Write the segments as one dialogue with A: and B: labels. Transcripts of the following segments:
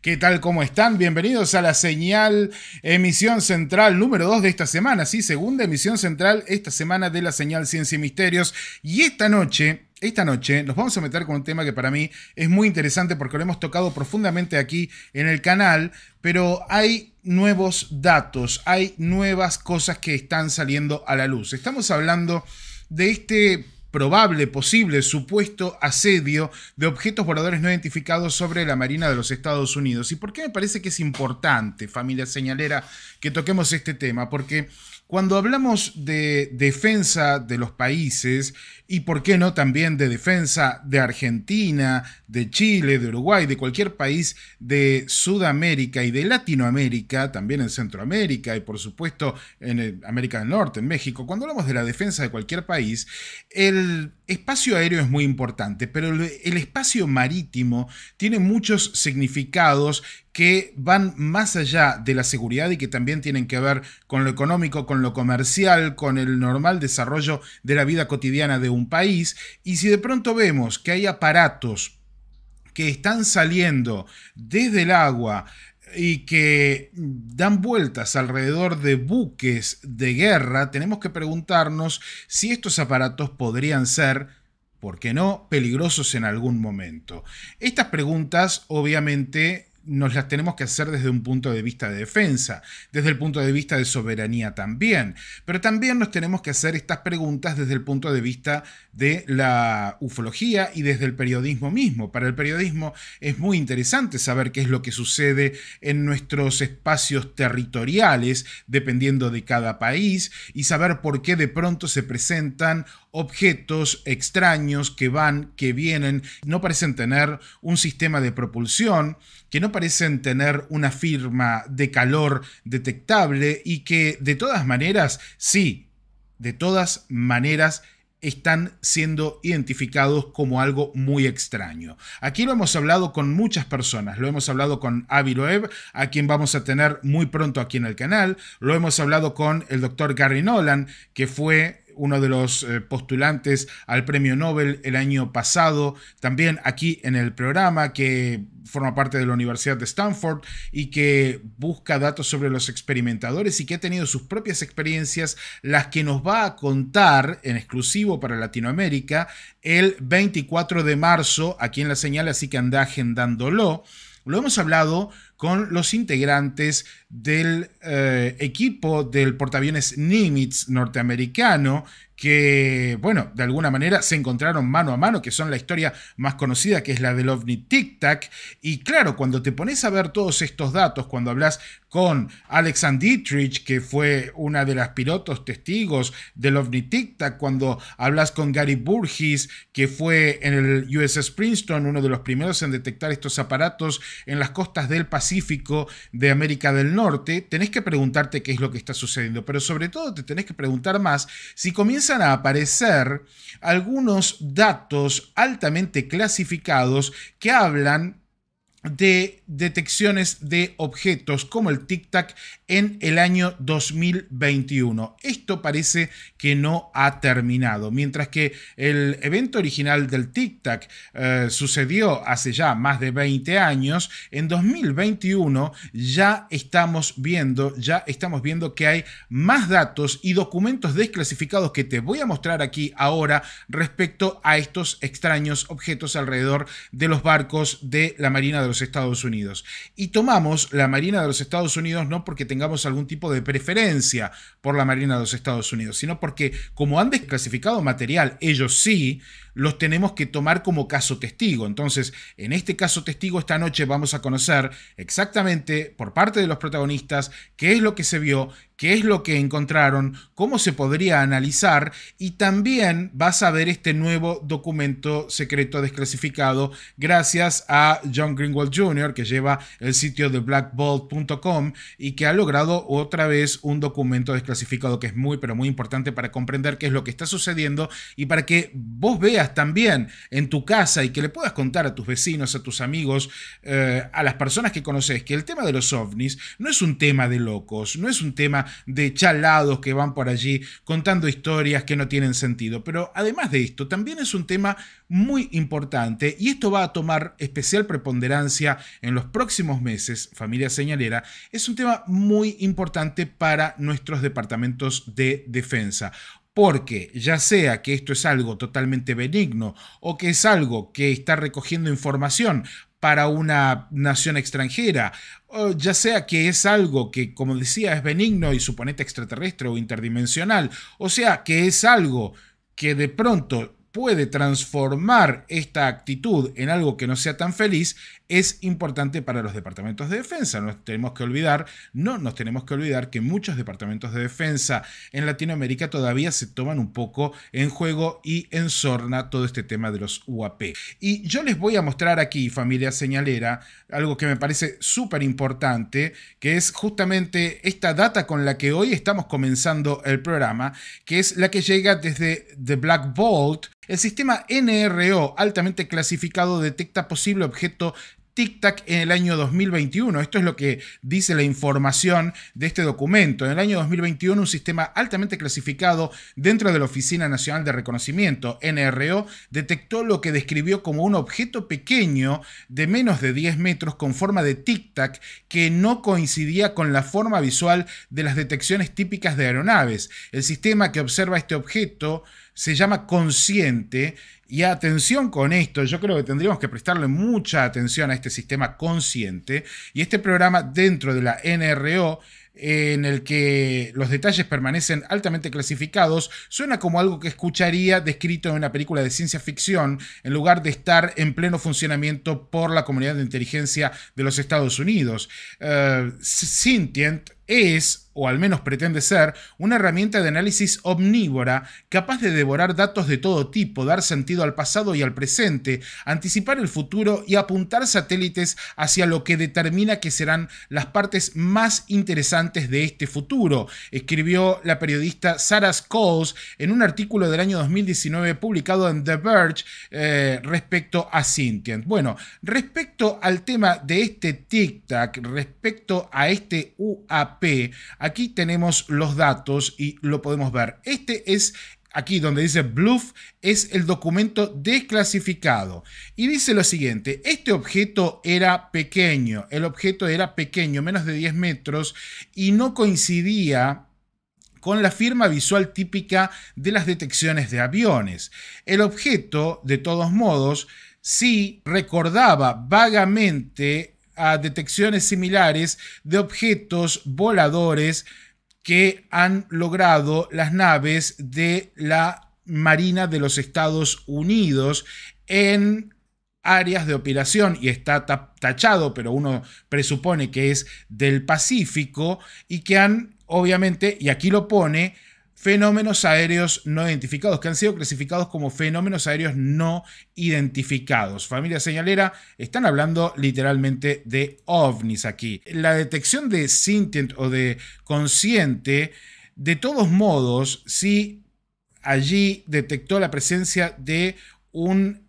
A: ¿Qué tal? ¿Cómo están? Bienvenidos a la señal emisión central número 2 de esta semana, sí, segunda emisión central esta semana de la señal Ciencia y Misterios. Y esta noche nos vamos a meter con un tema que para mí es muy interesante porque lo hemos tocado profundamente aquí en el canal, pero hay nuevos datos, hay nuevas cosas que están saliendo a la luz. Estamos hablando de este probable, posible, supuesto asedio de objetos voladores no identificados sobre la Marina de los Estados Unidos. ¿Y por qué me parece que es importante, familia señalera, que toquemos este tema? Porque cuando hablamos de defensa de los países, y por qué no también de defensa de Argentina, de Chile, de Uruguay, de cualquier país de Sudamérica y de Latinoamérica, también en Centroamérica y por supuesto en América del Norte, en México, cuando hablamos de la defensa de cualquier país, el espacio aéreo es muy importante, pero el espacio marítimo tiene muchos significados que van más allá de la seguridad y que también tienen que ver con lo económico, con lo comercial, con el normal desarrollo de la vida cotidiana de un país. Y si de pronto vemos que hay aparatos que están saliendo desde el agua y que dan vueltas alrededor de buques de guerra, tenemos que preguntarnos si estos aparatos podrían ser, ¿por qué no?, peligrosos en algún momento. Estas preguntas, obviamente, nos las tenemos que hacer desde un punto de vista de defensa, desde el punto de vista de soberanía también, pero también nos tenemos que hacer estas preguntas desde el punto de vista de la ufología y desde el periodismo mismo. Para el periodismo es muy interesante saber qué es lo que sucede en nuestros espacios territoriales, dependiendo de cada país, y saber por qué de pronto se presentan objetos extraños que van, que vienen, no parecen tener un sistema de propulsión, que no parecen tener una firma de calor detectable y que de todas maneras, sí, de todas maneras están siendo identificados como algo muy extraño. Aquí lo hemos hablado con muchas personas, lo hemos hablado con Avi Loeb, a quien vamos a tener muy pronto aquí en el canal, lo hemos hablado con el doctor Gary Nolan, que fue uno de los postulantes al premio Nobel el año pasado, también aquí en el programa, que forma parte de la Universidad de Stanford y que busca datos sobre los experimentadores y que ha tenido sus propias experiencias, las que nos va a contar en exclusivo para Latinoamérica el 24 de marzo aquí en la señal, así que anda agendándolo. Lo hemos hablado con los integrantes del equipo del portaaviones Nimitz norteamericano que, bueno, de alguna manera se encontraron mano a mano, que son la historia más conocida, que es la del OVNI Tic Tac. Y claro, cuando te pones a ver todos estos datos, cuando hablas con Alexander Dietrich, que fue una de las pilotos testigos del OVNI Tic Tac, cuando hablas con Gary Burgess, que fue en el USS Princeton, uno de los primeros en detectar estos aparatos en las costas del Pacífico de América del Norte, tenés que preguntarte qué es lo que está sucediendo, pero sobre todo te tenés que preguntar más si comienzan a aparecer algunos datos altamente clasificados que hablan de detecciones de objetos como el Tic Tac en el año 2021. Esto parece que no ha terminado. Mientras que el evento original del Tic Tac sucedió hace ya más de 20 años, en 2021 ya estamos viendo que hay más datos y documentos desclasificados que te voy a mostrar aquí ahora respecto a estos extraños objetos alrededor de los barcos de la Marina de los Estados Unidos. Y tomamos la Marina de los Estados Unidos no porque tengamos algún tipo de preferencia por la Marina de los Estados Unidos, sino porque como han desclasificado material, ellos sí, los tenemos que tomar como caso testigo. Entonces, en este caso testigo, esta noche vamos a conocer exactamente por parte de los protagonistas qué es lo que se vio, qué es lo que encontraron, cómo se podría analizar, y también vas a ver este nuevo documento secreto desclasificado gracias a John Greenwald Jr., que lleva el sitio de blackbolt.com y que ha logrado otra vez un documento desclasificado que es muy, pero muy importante para comprender qué es lo que está sucediendo y para que vos veas veas también en tu casa y que le puedas contar a tus vecinos, a tus amigos, a las personas que conoces, que el tema de los ovnis no es un tema de locos, no es un tema de chalados que van por allí contando historias que no tienen sentido, pero además de esto también es un tema muy importante y esto va a tomar especial preponderancia en los próximos meses, familia señalera. Es un tema muy importante para nuestros departamentos de defensa. Porque ya sea que esto es algo totalmente benigno o que es algo que está recogiendo información para una nación extranjera, o ya sea que es algo que, como decía, es benigno y suponete extraterrestre o interdimensional, o sea que es algo que de pronto puede transformar esta actitud en algo que no sea tan feliz, es importante para los departamentos de defensa. No nos tenemos que olvidar que muchos departamentos de defensa en Latinoamérica todavía se toman un poco en juego y en sorna todo este tema de los UAP. Y yo les voy a mostrar aquí, familia señalera, algo que me parece súper importante, que es justamente esta data con la que hoy estamos comenzando el programa, que es la que llega desde The Black Bolt. El sistema NRO altamente clasificado detecta posible objeto Tic Tac en el año 2021. Esto es lo que dice la información de este documento. En el año 2021, un sistema altamente clasificado dentro de la Oficina Nacional de Reconocimiento, NRO, detectó lo que describió como un objeto pequeño de menos de 10 metros con forma de Tic Tac que no coincidía con la forma visual de las detecciones típicas de aeronaves. El sistema que observa este objeto se llama Consciente. Y atención con esto, yo creo que tendríamos que prestarle mucha atención a este sistema Consciente y este programa dentro de la NRO, en el que los detalles permanecen altamente clasificados, suena como algo que escucharía descrito en una película de ciencia ficción en lugar de estar en pleno funcionamiento por la comunidad de inteligencia de los Estados Unidos. Sentient es, o al menos pretende ser, una herramienta de análisis omnívora capaz de devorar datos de todo tipo, dar sentido al pasado y al presente, anticipar el futuro y apuntar satélites hacia lo que determina que serán las partes más interesantes de este futuro, escribió la periodista Sarah Scholes en un artículo del año 2019 publicado en The Verge respecto a Sentient. Bueno, respecto al tema de este Tic Tac, respecto a este UAP, aquí tenemos los datos y lo podemos ver. Este es, aquí donde dice Bluff, es el documento desclasificado. Y dice lo siguiente: este objeto era pequeño, el objeto era pequeño, menos de 10 metros, y no coincidía con la firma visual típica de las detecciones de aviones. El objeto, de todos modos, sí recordaba vagamente a detecciones similares de objetos voladores que han logrado las naves de la Marina de los Estados Unidos en áreas de operación, y está tachado, pero uno presupone que es del Pacífico, y que han, obviamente, y aquí lo pone, fenómenos aéreos no identificados, que han sido clasificados como fenómenos aéreos no identificados. Familia señalera, están hablando literalmente de ovnis aquí. La detección de Sentient o de Consciente, de todos modos, sí allí detectó la presencia de un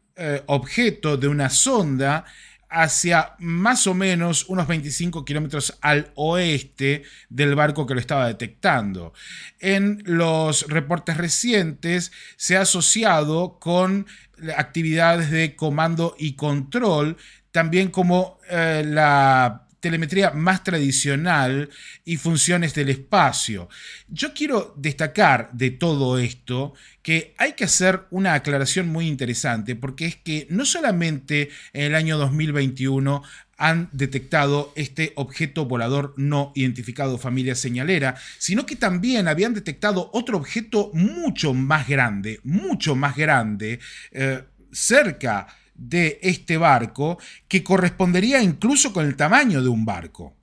A: objeto, de una sonda, hacia más o menos unos 25 kilómetros al oeste del barco que lo estaba detectando. En los reportes recientes se ha asociado con actividades de comando y control, también como la telemetría más tradicional y funciones del espacio. Yo quiero destacar de todo esto que hay que hacer una aclaración muy interesante, porque es que no solamente en el año 2021 han detectado este objeto volador no identificado, familia señalera, sino que también habían detectado otro objeto mucho más grande, cerca de este barco, que correspondería incluso con el tamaño de un barco.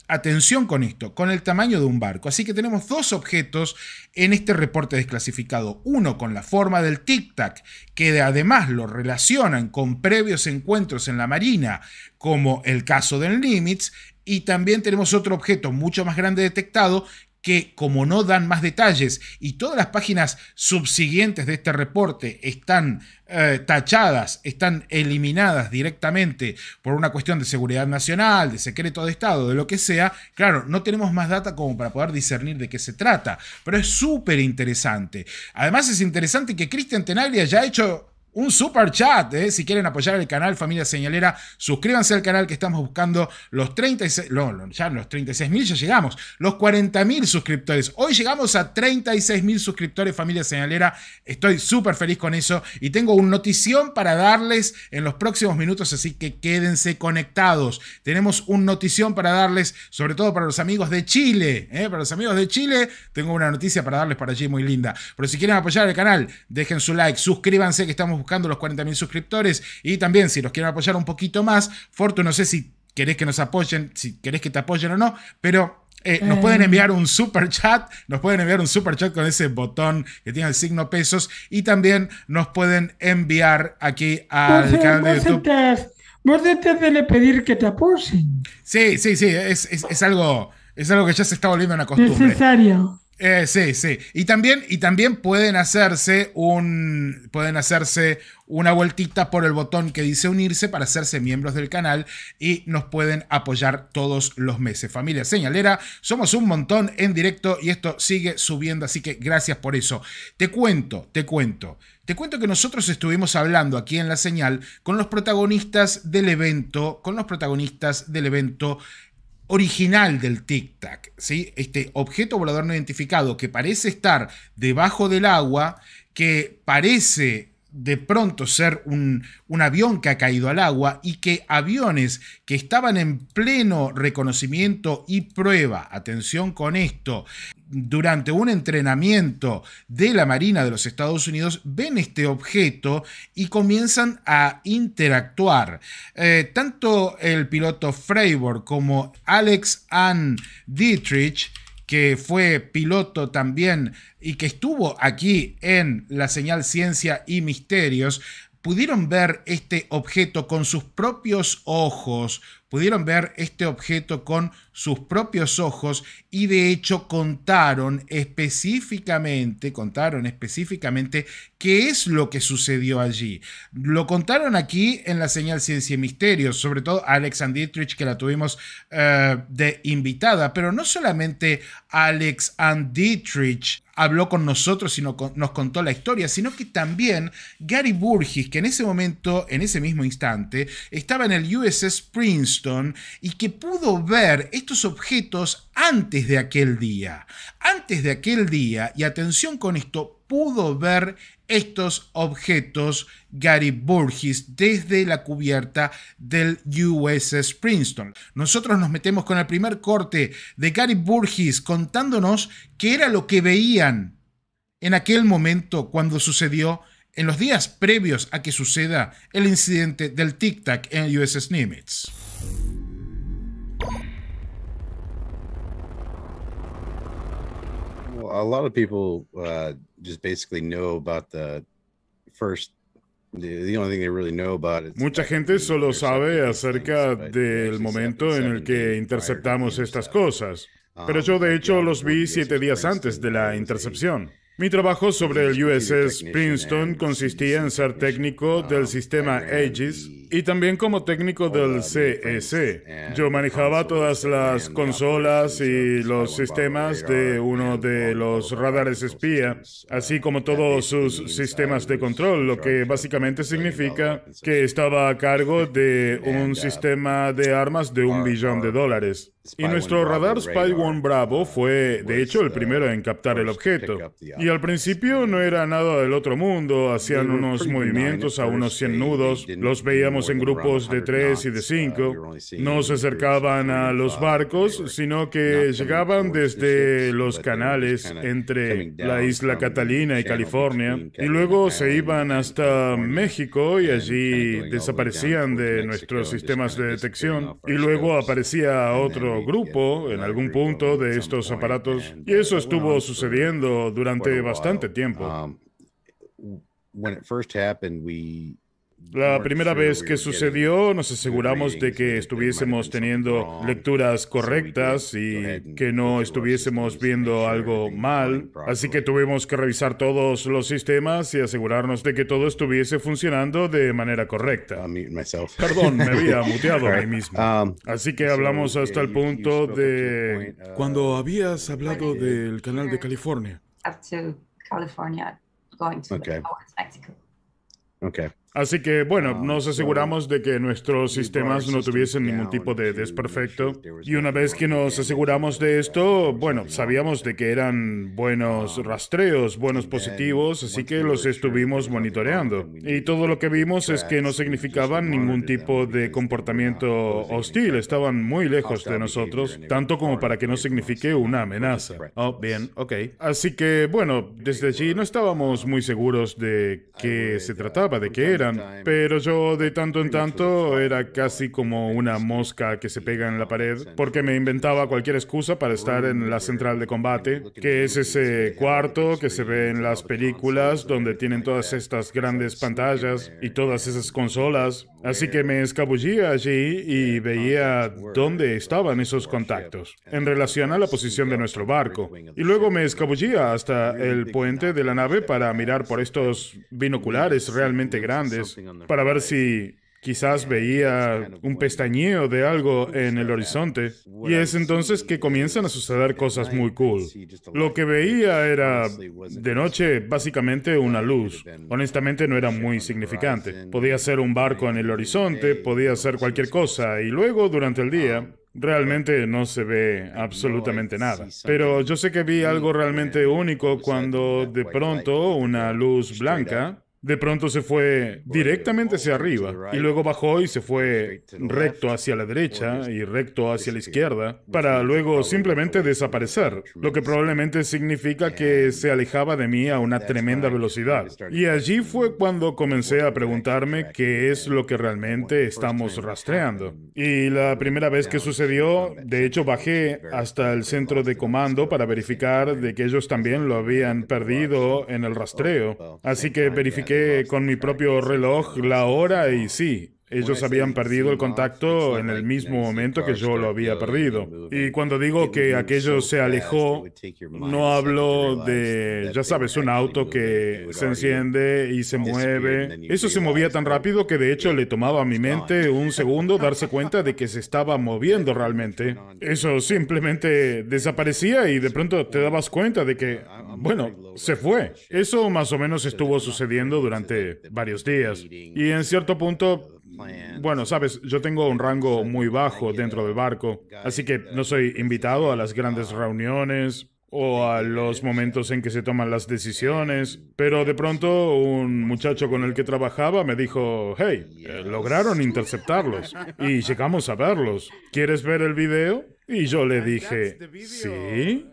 A: Atención con esto, con el tamaño de un barco. Así que tenemos dos objetos en este reporte desclasificado. Uno con la forma del Tic Tac, que además lo relacionan con previos encuentros en la Marina, como el caso del Nimitz. Y también tenemos otro objeto mucho más grande detectado, que como no dan más detalles y todas las páginas subsiguientes de este reporte están tachadas, están eliminadas directamente por una cuestión de seguridad nacional, de secreto de Estado, de lo que sea, claro, no tenemos más data como para poder discernir de qué se trata, pero es súper interesante. Además es interesante que Cristian Tenaglia ya ha hecho un super chat, si quieren apoyar el canal Familia Señalera, suscríbanse al canal que estamos buscando los 36, ya los 36.000 ya llegamos, los 40.000 suscriptores. Hoy llegamos a 36.000 suscriptores Familia Señalera, estoy súper feliz con eso y tengo una notición para darles en los próximos minutos, así que quédense conectados. Tenemos una notición para darles, sobre todo para los amigos de Chile, para los amigos de Chile, tengo una noticia para darles para allí muy linda. Pero si quieren apoyar el canal, dejen su like, suscríbanse que estamos buscando los 40.000 suscriptores y también si los quieren apoyar un poquito más, Fortu, no sé si querés que nos apoyen, si querés que te apoyen o no, pero nos pueden enviar un super chat, con ese botón que tiene el signo pesos y también nos pueden enviar aquí al canal de YouTube.
B: Vos debes de pedir que te apoyen.
A: Sí, es algo que ya se está volviendo una costumbre.
B: Necesario.
A: Sí. Y también pueden hacerse una vueltita por el botón que dice unirse para hacerse miembros del canal y nos pueden apoyar todos los meses. Familia Señalera, somos un montón en directo y esto sigue subiendo, así que gracias por eso. Te cuento que nosotros estuvimos hablando aquí en La Señal con los protagonistas del evento, original del Tic Tac, ¿sí? Este objeto volador no identificado que parece estar debajo del agua, que parece de pronto ser un avión que ha caído al agua y que aviones que estaban en pleno reconocimiento y prueba, atención con esto, durante un entrenamiento de la Marina de los Estados Unidos, ven este objeto y comienzan a interactuar. Tanto el piloto Freiburg como Alex Ann Dietrich, que fue piloto también y que estuvo aquí en La Señal Ciencia y Misterios, pudieron ver este objeto con sus propios ojos, y de hecho contaron específicamente qué es lo que sucedió allí. Lo contaron aquí en La Señal Ciencia y Misterios, sobre todo Alex Ann Dietrich, que la tuvimos de invitada, pero no solamente Alex Ann Dietrich habló con nosotros y nos contó la historia, sino que también Gary Burgess, que en ese momento, en ese mismo instante, estaba en el USS Princeton y que pudo ver estos objetos antes de aquel día. Y atención con esto, pudo ver estos objetos Gary Burgess desde la cubierta del USS Princeton. Nosotros nos metemos con el primer corte de Gary Burgess contándonos qué era lo que veían en aquel momento cuando sucedió, en los días previos a que suceda el incidente del Tic Tac en el USS Nimitz.
C: A lot of people just basically know about the only thing they really know about it.
D: Mucha gente solo sabe acerca del momento en el que interceptamos estas cosas, pero yo de hecho los vi 7 días antes de la intercepción. Mi trabajo sobre el USS Princeton consistía en ser técnico del sistema Aegis y también como técnico del CEC. Yo manejaba todas las consolas y los sistemas de uno de los radares espía, así como todos sus sistemas de control, lo que básicamente significa que estaba a cargo de un sistema de armas de $1 billón. Y nuestro radar Spy One Bravo fue, de hecho, el primero en captar el objeto. Y al principio no era nada del otro mundo, hacían unos movimientos a unos 100 nudos, los veíamos en grupos de 3 y de 5, no se acercaban a los barcos, sino que llegaban desde los canales entre la isla Catalina y California, y luego se iban hasta México y allí desaparecían de nuestros sistemas de detección, y luego aparecía otro grupo en algún punto de estos aparatos, y eso estuvo sucediendo durante bastante tiempo.
C: When it first happened,
D: La primera vez que sucedió, nos aseguramos de que estuviésemos teniendo lecturas correctas y que no estuviésemos viendo algo mal. Así que tuvimos que revisar todos los sistemas y asegurarnos de que todo estuviese funcionando de manera correcta. Perdón, me había muteado a mí mismo. Así que hablamos hasta el punto de cuando habías hablado del canal de California.
C: Okay.
D: Así que, bueno, nos aseguramos de que nuestros sistemas no tuviesen ningún tipo de desperfecto. Y una vez que nos aseguramos de esto, bueno, sabíamos de que eran buenos rastreos, buenos positivos, así que los estuvimos monitoreando. Y todo lo que vimos es que no significaban ningún tipo de comportamiento hostil, estaban muy lejos de nosotros, tanto como para que no signifique una amenaza. Oh, bien, ok. Así que, bueno, desde allí no estábamos muy seguros de qué se trataba, de qué era. Pero yo de tanto en tanto era casi como una mosca que se pega en la pared, porque me inventaba cualquier excusa para estar en la central de combate, que es ese cuarto que se ve en las películas donde tienen todas estas grandes pantallas y todas esas consolas. Así que me escabullía allí y veía dónde estaban esos contactos en relación a la posición de nuestro barco. Y luego me escabullía hasta el puente de la nave para mirar por estos binoculares realmente grandes, para ver si quizás veía un pestañeo de algo en el horizonte. Y es entonces que comienzan a suceder cosas muy cool. Lo que veía era, de noche, básicamente una luz. Honestamente no era muy significante. Podía ser un barco en el horizonte, podía ser cualquier cosa. Y luego, durante el día, realmente no se ve absolutamente nada. Pero yo sé que vi algo realmente único cuando de pronto una luz blanca de pronto se fue directamente hacia arriba y luego bajó y se fue recto hacia la derecha y recto hacia la izquierda para luego simplemente desaparecer, lo que probablemente significa que se alejaba de mí a una tremenda velocidad. Y allí fue cuando comencé a preguntarme qué es lo que realmente estamos rastreando. Y la primera vez que sucedió, de hecho bajé hasta el centro de comando para verificar de que ellos también lo habían perdido en el rastreo. Así que verifiqué con mi propio reloj la hora y sí, ellos habían perdido el contacto en el mismo momento que yo lo había perdido. Y cuando digo que aquello se alejó, no hablo de, ya sabes, un auto que se enciende y se mueve. Eso se movía tan rápido que de hecho le tomaba a mi mente un segundo darse cuenta de que se estaba moviendo realmente. Eso simplemente desaparecía y de pronto te dabas cuenta de que, bueno, se fue. Eso más o menos estuvo sucediendo durante varios días. Y en cierto punto, bueno, sabes, yo tengo un rango muy bajo dentro del barco, así que no soy invitado a las grandes reuniones o a los momentos en que se toman las decisiones, pero de pronto un muchacho con el que trabajaba me dijo, hey, lograron interceptarlos y llegamos a verlos. ¿Quieres ver el video? Y yo le dije, ¿sí?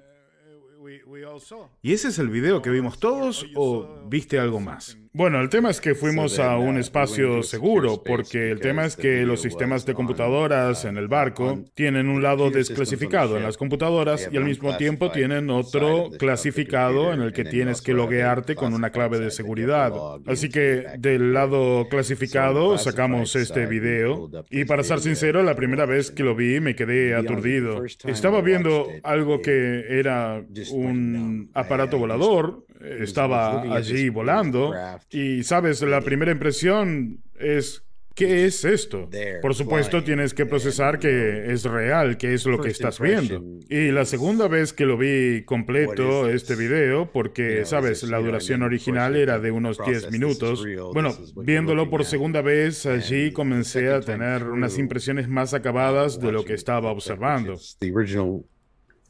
D: ¿Y ese es el video que vimos todos o viste algo más? Bueno, el tema es que fuimos a un espacio seguro, porque el tema es que los sistemas de computadoras en el barco tienen un lado desclasificado en las computadoras y al mismo tiempo tienen otro clasificado en el que tienes que loguearte con una clave de seguridad. Así que del lado clasificado sacamos este video y para ser sincero, la primera vez que lo vi me quedé aturdido. Estaba viendo algo que era un aparato volador, estaba allí volando. Y, sabes, la primera impresión es, ¿qué es esto? Por supuesto, tienes que procesar que es real, que es lo que estás viendo. Y la segunda vez que lo vi completo, este video, porque, sabes, la duración original era de unos 10 minutos. Bueno, viéndolo por segunda vez, allí comencé a tener unas impresiones más acabadas de lo que estaba observando.
C: The original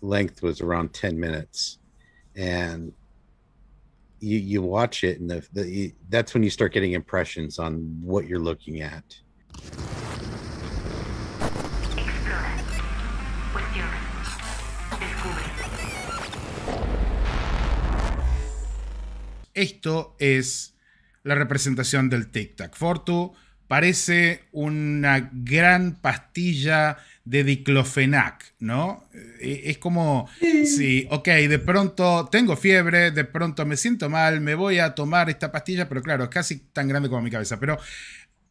C: length was around 10 minutes. And you watch it, and that's when you start getting impressions on what you're looking at.
A: Esto es la representación del Tic Tac. Fortu parece una gran pastilla de diclofenac, ¿no? Es como, sí, ok, de pronto tengo fiebre, de pronto me siento mal, me voy a tomar esta pastilla, pero claro, es casi tan grande como mi cabeza. Pero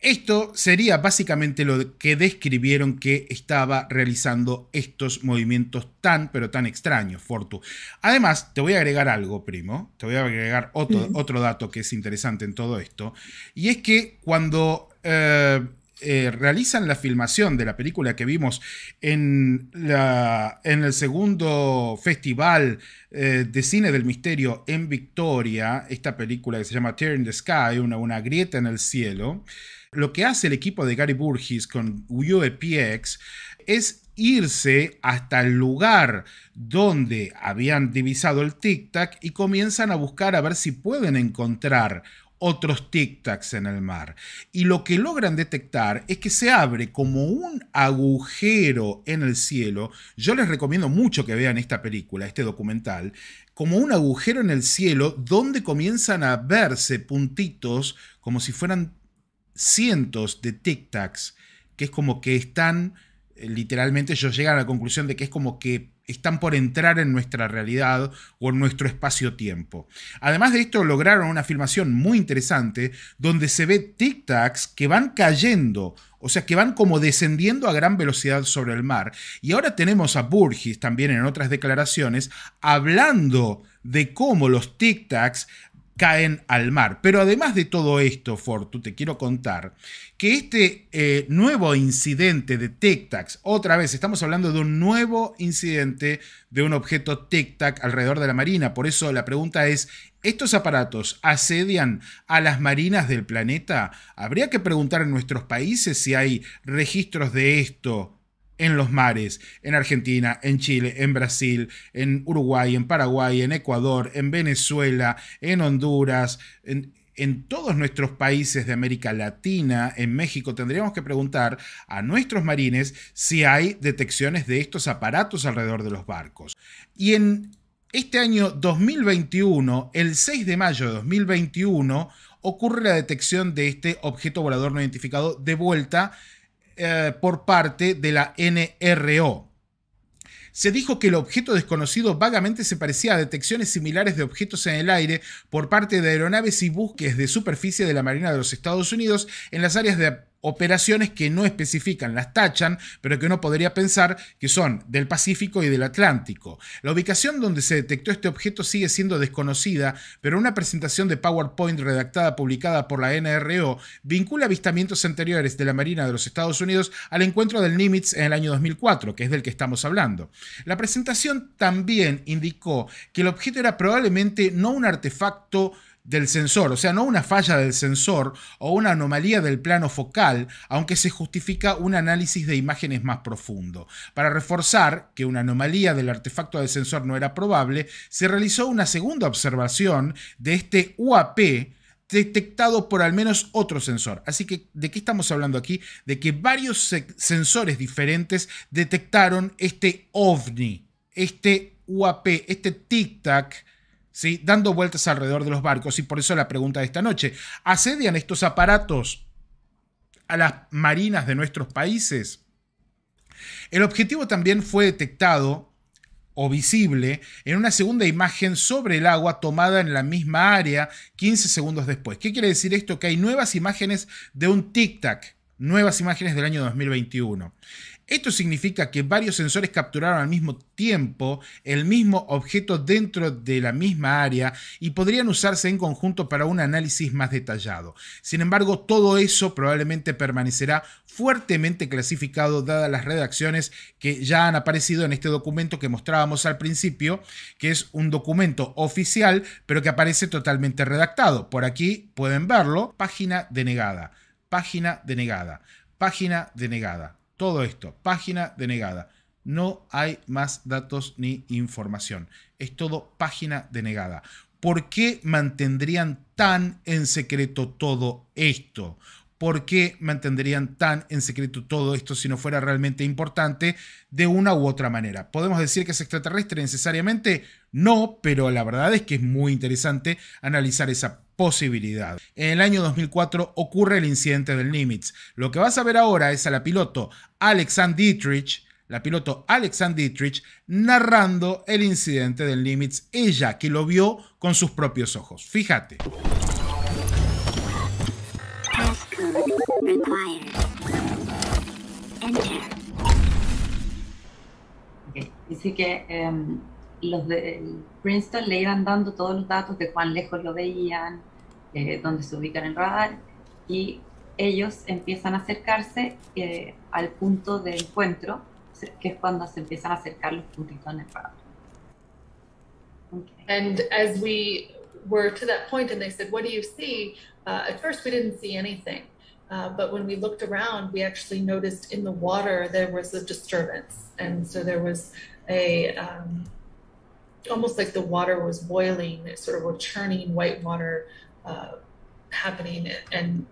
A: Esto sería básicamente lo que describieron que estaba realizando estos movimientos tan, pero tan extraños, Fortu. Además, te voy a agregar algo, primo. Te voy a agregar otro dato que es interesante en todo esto. Y es que cuando realizan la filmación de la película que vimos en el segundo festival de cine del misterio en Victoria, esta película que se llama Tear in the Sky, una grieta en el cielo, lo que hace el equipo de Gary Burgess con UAPX es irse hasta el lugar donde habían divisado el tic-tac y comienzan a buscar a ver si pueden encontrar otros tic-tacs en el mar. Y lo que logran detectar es que se abre como un agujero en el cielo. Yo les recomiendo mucho que vean esta película, este documental, como un agujero en el cielo donde comienzan a verse puntitos como si fueran cientos de tic-tacs, que es como que están, literalmente ellos llegan a la conclusión de que es como que están por entrar en nuestra realidad o en nuestro espacio-tiempo. Además de esto, lograron una filmación muy interesante donde se ve tic-tacs que van cayendo, o sea, que van como descendiendo a gran velocidad sobre el mar. Y ahora tenemos a Burgess también en otras declaraciones hablando de cómo los tic-tacs caen al mar. Pero además de todo esto, Fortu, te quiero contar que este nuevo incidente de tic-tacs, otra vez estamos hablando de un nuevo incidente de un objeto tic-tac alrededor de la marina. Por eso la pregunta es, ¿estos aparatos asedian a las marinas del planeta? Habría que preguntar en nuestros países si hay registros de esto en los mares, en Argentina, en Chile, en Brasil, en Uruguay, en Paraguay, en Ecuador, en Venezuela, en Honduras, en todos nuestros países de América Latina, en México. Tendríamos que preguntar a nuestros marines si hay detecciones de estos aparatos alrededor de los barcos. Y en este año 2021, el 6 de mayo de 2021, ocurre la detección de este objeto volador no identificado de vuelta por parte de la NRO. Se dijo que el objeto desconocido vagamente se parecía a detecciones similares de objetos en el aire por parte de aeronaves y buques de superficie de la Marina de los Estados Unidos en las áreas de operaciones que no especifican, las tachan, pero que uno podría pensar que son del Pacífico y del Atlántico. La ubicación donde se detectó este objeto sigue siendo desconocida, pero una presentación de PowerPoint redactada publicada por la NRO vincula avistamientos anteriores de la Marina de los Estados Unidos al encuentro del Nimitz en el año 2004, que es del que estamos hablando. La presentación también indicó que el objeto era probablemente no un artefacto del sensor, o sea, no una falla del sensor o una anomalía del plano focal, aunque se justifica un análisis de imágenes más profundo. Para reforzar que una anomalía del artefacto del sensor no era probable, se realizó una segunda observación de este UAP detectado por al menos otro sensor. Así que, ¿de qué estamos hablando aquí? De que varios sensores diferentes detectaron este OVNI, este UAP, este tic-tac, ¿sí?, dando vueltas alrededor de los barcos. Y por eso la pregunta de esta noche: ¿asedian estos aparatos a las marinas de nuestros países? El objetivo también fue detectado o visible en una segunda imagen sobre el agua tomada en la misma área 15 segundos después. ¿Qué quiere decir esto? Que hay nuevas imágenes de un tic-tac, nuevas imágenes del año 2021. Esto significa que varios sensores capturaron al mismo tiempo el mismo objeto dentro de la misma área y podrían usarse en conjunto para un análisis más detallado. Sin embargo, todo eso probablemente permanecerá fuertemente clasificado dadas las redacciones que ya han aparecido en este documento que mostrábamos al principio, que es un documento oficial, pero que aparece totalmente redactado. Por aquí pueden verlo: página denegada, página denegada, página denegada. Todo esto, página denegada. No hay más datos ni información. Es todo página denegada. ¿Por qué mantendrían tan en secreto todo esto? ¿Por qué mantendrían tan en secreto todo esto si no fuera realmente importante de una u otra manera? ¿Podemos decir que es extraterrestre necesariamente? No, pero la verdad es que es muy interesante analizar esa posibilidad. En el año 2004 ocurre el incidente del Nimitz. Lo que vas a ver ahora es a la piloto Alexandre Dietrich, narrando el incidente del Nimitz, ella que lo vio con sus propios ojos. Fíjate.
E: required. Enter.
F: Okay. Dice que los de Princeton le iban dando todos los datos de cuán lejos lo veían, dónde se ubica en el radar, y ellos empiezan a acercarse al punto de encuentro, que es cuando se empiezan a acercar los puntitos en el radar. Okay.
G: And as we were to that point and they said, what do you see? At first we didn't see anything. But when we looked around, we actually noticed in the water there was a disturbance. And so there was a, almost like the water was boiling, sort of a churning white water happening. And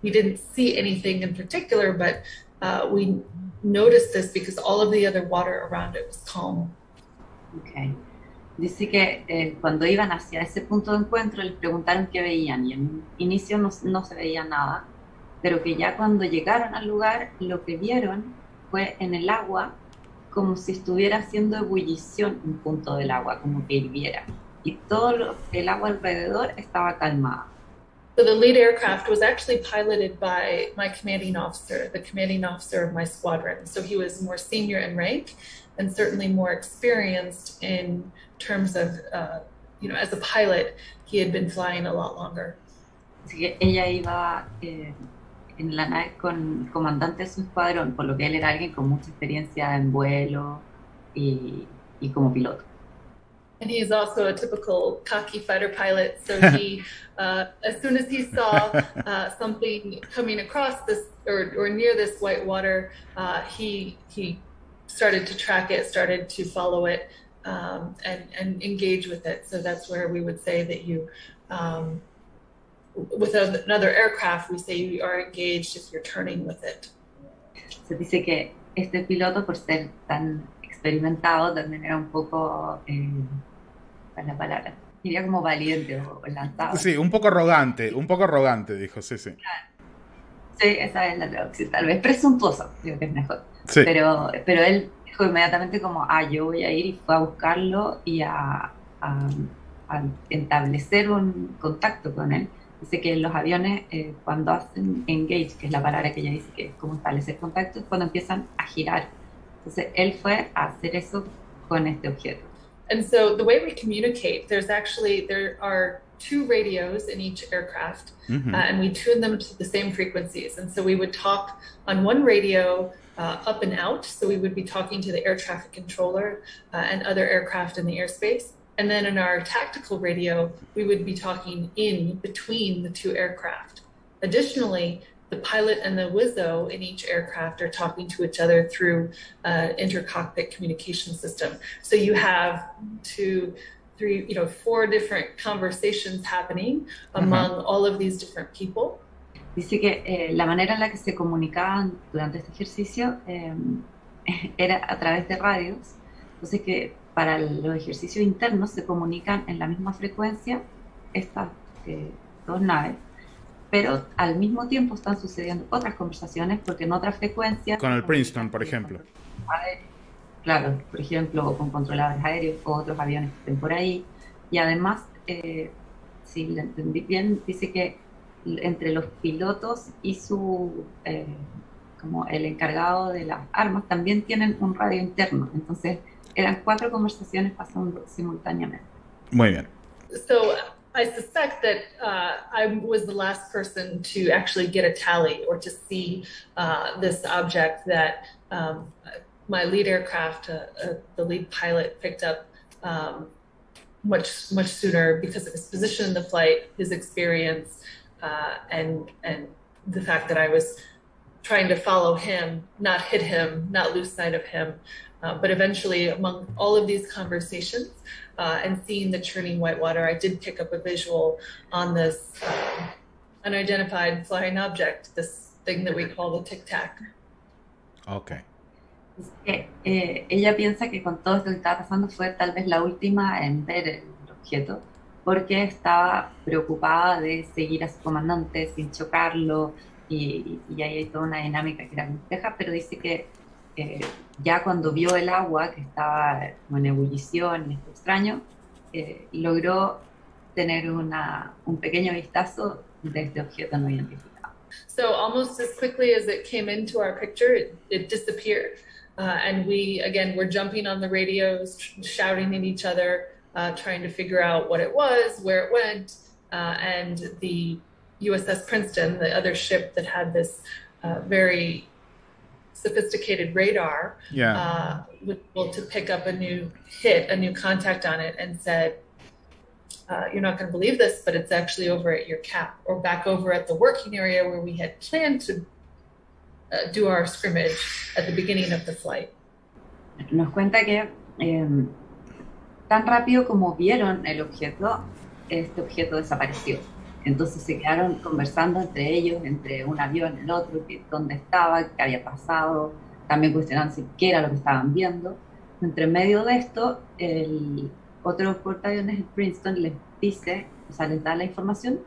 G: we didn't see anything in particular, but we noticed this because all of the other water around it was calm.
F: Okay. Dice que cuando iban hacia ese punto de encuentro les preguntaron qué veían y en inicio no se veía nada, pero que ya cuando llegaron al lugar lo que vieron fue en el agua como si estuviera haciendo ebullición un punto del agua, como que hirviera, y todo el agua alrededor estaba calmada.
G: So the lead aircraft was actually piloted by my commanding officer, the commanding officer of my squadron. So he was more senior in rank and certainly more experienced in terms of, as a pilot, he had been flying a lot longer.
F: Así que ella iba en la nave con el comandante de su escuadrón, por lo que él era alguien con mucha experiencia en vuelo y como piloto.
G: And he is also a typical cocky fighter pilot. So he, as soon as he saw something coming across this or near this white water, he started to track it, started to follow it, and engage with it. So that's where we would say that you, with another aircraft, we say you are engaged if you're turning with it.
F: Se dice que este piloto, por ser tan experimentado, también era un poco, la palabra, diría como valiente o lanzado.
A: Sí, un poco arrogante, dijo, sí.
F: Claro. Sí, esa es la traducción, tal vez presuntuoso, creo que es mejor.
A: Sí.
F: Pero él dijo inmediatamente como, yo voy a ir, y fue a buscarlo y a establecer un contacto con él. Dice que los aviones, cuando hacen engage, que es la palabra que ella dice que es como establecer contacto, es cuando empiezan a girar. Entonces él fue a hacer eso con este objeto.
G: And so the way we communicate, there are 2 radios in each aircraft, and we tune them to the same frequencies. And so we would talk on one radio up and out, so we would be talking to the air traffic controller and other aircraft in the airspace. And then in our tactical radio, we would be talking in between the 2 aircraft. Additionally, the pilot and the WISO in each aircraft are talking to each other through inter-cockpit communication system. So you have 2, 3, 4 different conversations happening among all of these different people.
F: Dice que la manera en la que se comunicaban durante este ejercicio era a través de radios. Entonces que para los ejercicios internos se comunican en la misma frecuencia estas 2 naves, pero al mismo tiempo están sucediendo otras conversaciones porque en otras frecuencias...
A: Con el Princeton, por ejemplo.
F: Claro, por ejemplo, con controladores aéreos o otros aviones que estén por ahí. Y además, si le entendí bien, dice que entre los pilotos y como el encargado de las armas también tienen un radio interno. Entonces, eran 4 conversaciones pasando simultáneamente.
A: Muy bien.
G: So I suspect that I was the last person to actually get a tally or to see this object that my lead aircraft, the lead pilot, picked up much sooner because of his position in the flight, his experience, and the fact that I was trying to follow him, not hit him, not lose sight of him. But eventually, among all of these conversations and seeing the churning white water, I did pick up a visual on this unidentified flying object, this thing that we call the Tic Tac.
A: Okay.
F: Ella piensa que con todo esto que estaba pasando fue tal vez la última en ver el objeto, porque estaba preocupada de seguir a su comandante sin chocarlo, y ahí hay toda una dinámica que era compleja, pero dice que ya cuando vio el agua que estaba en ebullición y esto extraño, logró tener un pequeño vistazo de este objeto no identificado.
G: So almost as quickly as it came into our picture, it disappeared. And we're jumping on the radios, shouting at each other, trying to figure out what it was, where it went. And the USS Princeton, the other ship that had this very sophisticated radar, was able to pick up a new contact on it and said, you're not going to believe this, but it's actually over at your cap, or back over at the working area where we had planned to do our scrimmage at the beginning of the flight.
F: Nos cuenta que tan rápido como vieron el objeto, este objeto desapareció. Entonces se quedaron conversando entre ellos, entre un avión, el otro, dónde estaba, qué había pasado, también cuestionándose qué era lo que estaban viendo. Entre medio de esto, el otro portaaviones, el Princeton, les dice, o sea, les da la información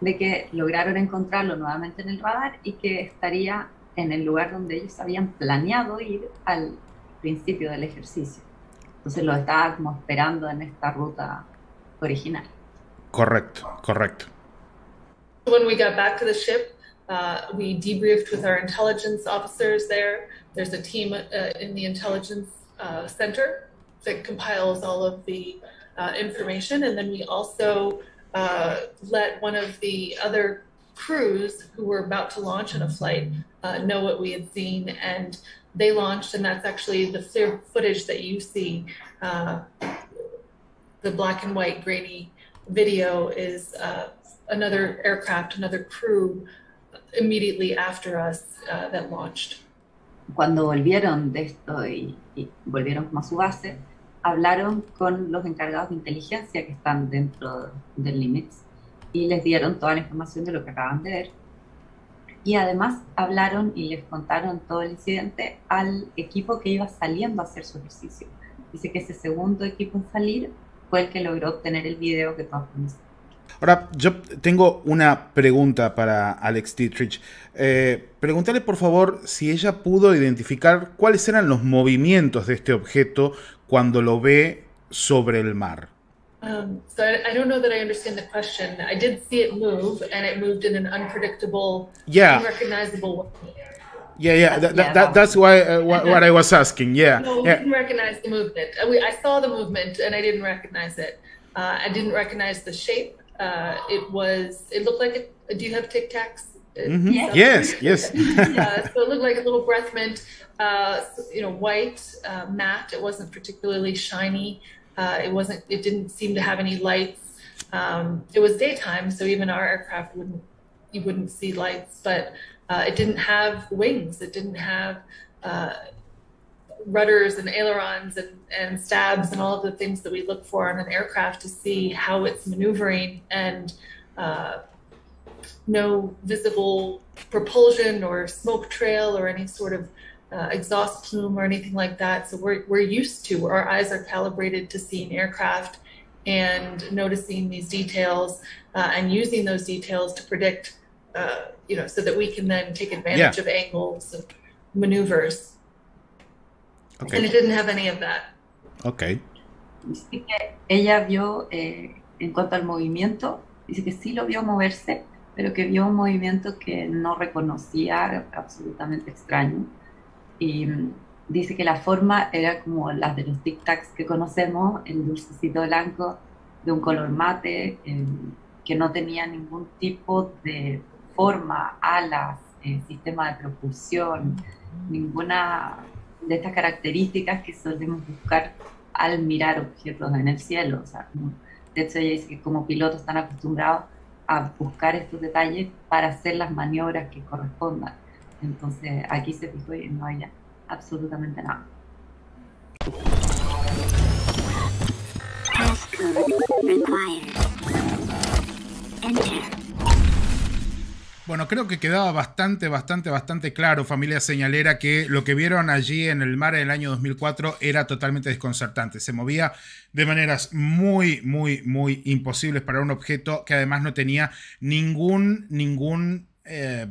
F: de que lograron encontrarlo nuevamente en el radar y que estaría en el lugar donde ellos habían planeado ir al principio del ejercicio. Entonces lo estaba como esperando en esta ruta original.
A: Correcto, correcto.
G: When we got back to the ship, we debriefed with our intelligence officers there. There's a team in the intelligence center that compiles all of the information. And then we also let one of the other crews who were about to launch on a flight know what we had seen. And they launched, and that's actually the clear footage that you see. The black and white grainy video is another aircraft, another crew immediately after us that launched.
F: Cuando volvieron de esto y volvieron como a su base, hablaron con los encargados de inteligencia que están dentro del Nimitz y les dieron toda la información de lo que acaban de ver. Y además hablaron y les contaron todo el incidente al equipo que iba saliendo a hacer su ejercicio. Dice que ese segundo equipo en salir fue el que logró obtener el video que todos conocen.
A: Ahora, yo tengo una pregunta para Alex Dietrich. Pregúntale, por favor, si ella pudo identificar cuáles eran los movimientos de este objeto cuando lo ve sobre el mar.
G: So I don't know that I understand the question. I did see it move, and it moved in an unpredictable, unrecognizable way.
A: That's why what I was asking.
G: No, we didn't recognize the movement. I saw the movement, and I didn't recognize it. I didn't recognize the shape. It looked like it. Do you have Tic Tacs?
A: Mm-hmm. Yes.
G: So it looked like a little breath mint, white, matte. It wasn't particularly shiny. It didn't seem to have any lights. It was daytime, so even our aircraft you wouldn't see lights, but it didn't have wings. It didn't have rudders and ailerons and stabs and all of the things that we look for on an aircraft to see how it's maneuvering, and no visible propulsion or smoke trail or any sort of exhaust plume or anything like that. So we're used to, our eyes are calibrated to seeing aircraft and noticing these details and using those details to predict, so that we can then take advantage of angles and maneuvers.
A: Okay.
G: And it didn't have any of that.
A: Okay.
F: Dice que ella vio, en cuanto al movimiento, dice que sí lo vio moverse, pero que vio un movimiento que no reconocía, absolutamente extraño. Y dice que la forma era como las de los Tic Tacs que conocemos, el dulcecito blanco de un color mate, que no tenía ningún tipo de forma, alas, sistema de propulsión, ninguna de estas características que solemos buscar al mirar objetos en el cielo. O sea, de hecho ella dice que como pilotos están acostumbrados a buscar estos detalles para hacer las maniobras que correspondan. Entonces aquí se fijó y no había absolutamente nada.
A: Bueno, creo que quedaba bastante claro, familia señalera, que lo que vieron allí en el mar en el año 2004 era totalmente desconcertante. Se movía de maneras muy imposibles para un objeto que además no tenía ningún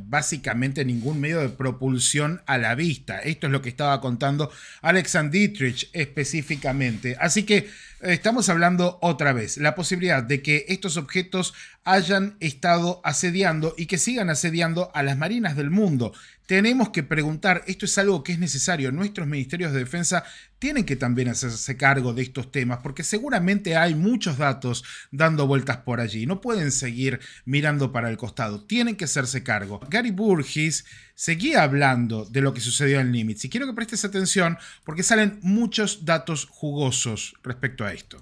A: básicamente ningún medio de propulsión a la vista. Esto es lo que estaba contando Alexander Dietrich específicamente. Así que estamos hablando otra vez, la posibilidad de que estos objetos hayan estado asediando y que sigan asediando a las marinas del mundo. Tenemos que preguntar, esto es algo que es necesario, nuestros ministerios de defensa tienen que también hacerse cargo de estos temas, porque seguramente hay muchos datos dando vueltas por allí, no pueden seguir mirando para el costado, tienen que hacerse cargo. Gary Burgess seguía hablando de lo que sucedió en Nimitz y quiero que prestes atención porque salen muchos datos jugosos respecto a esto.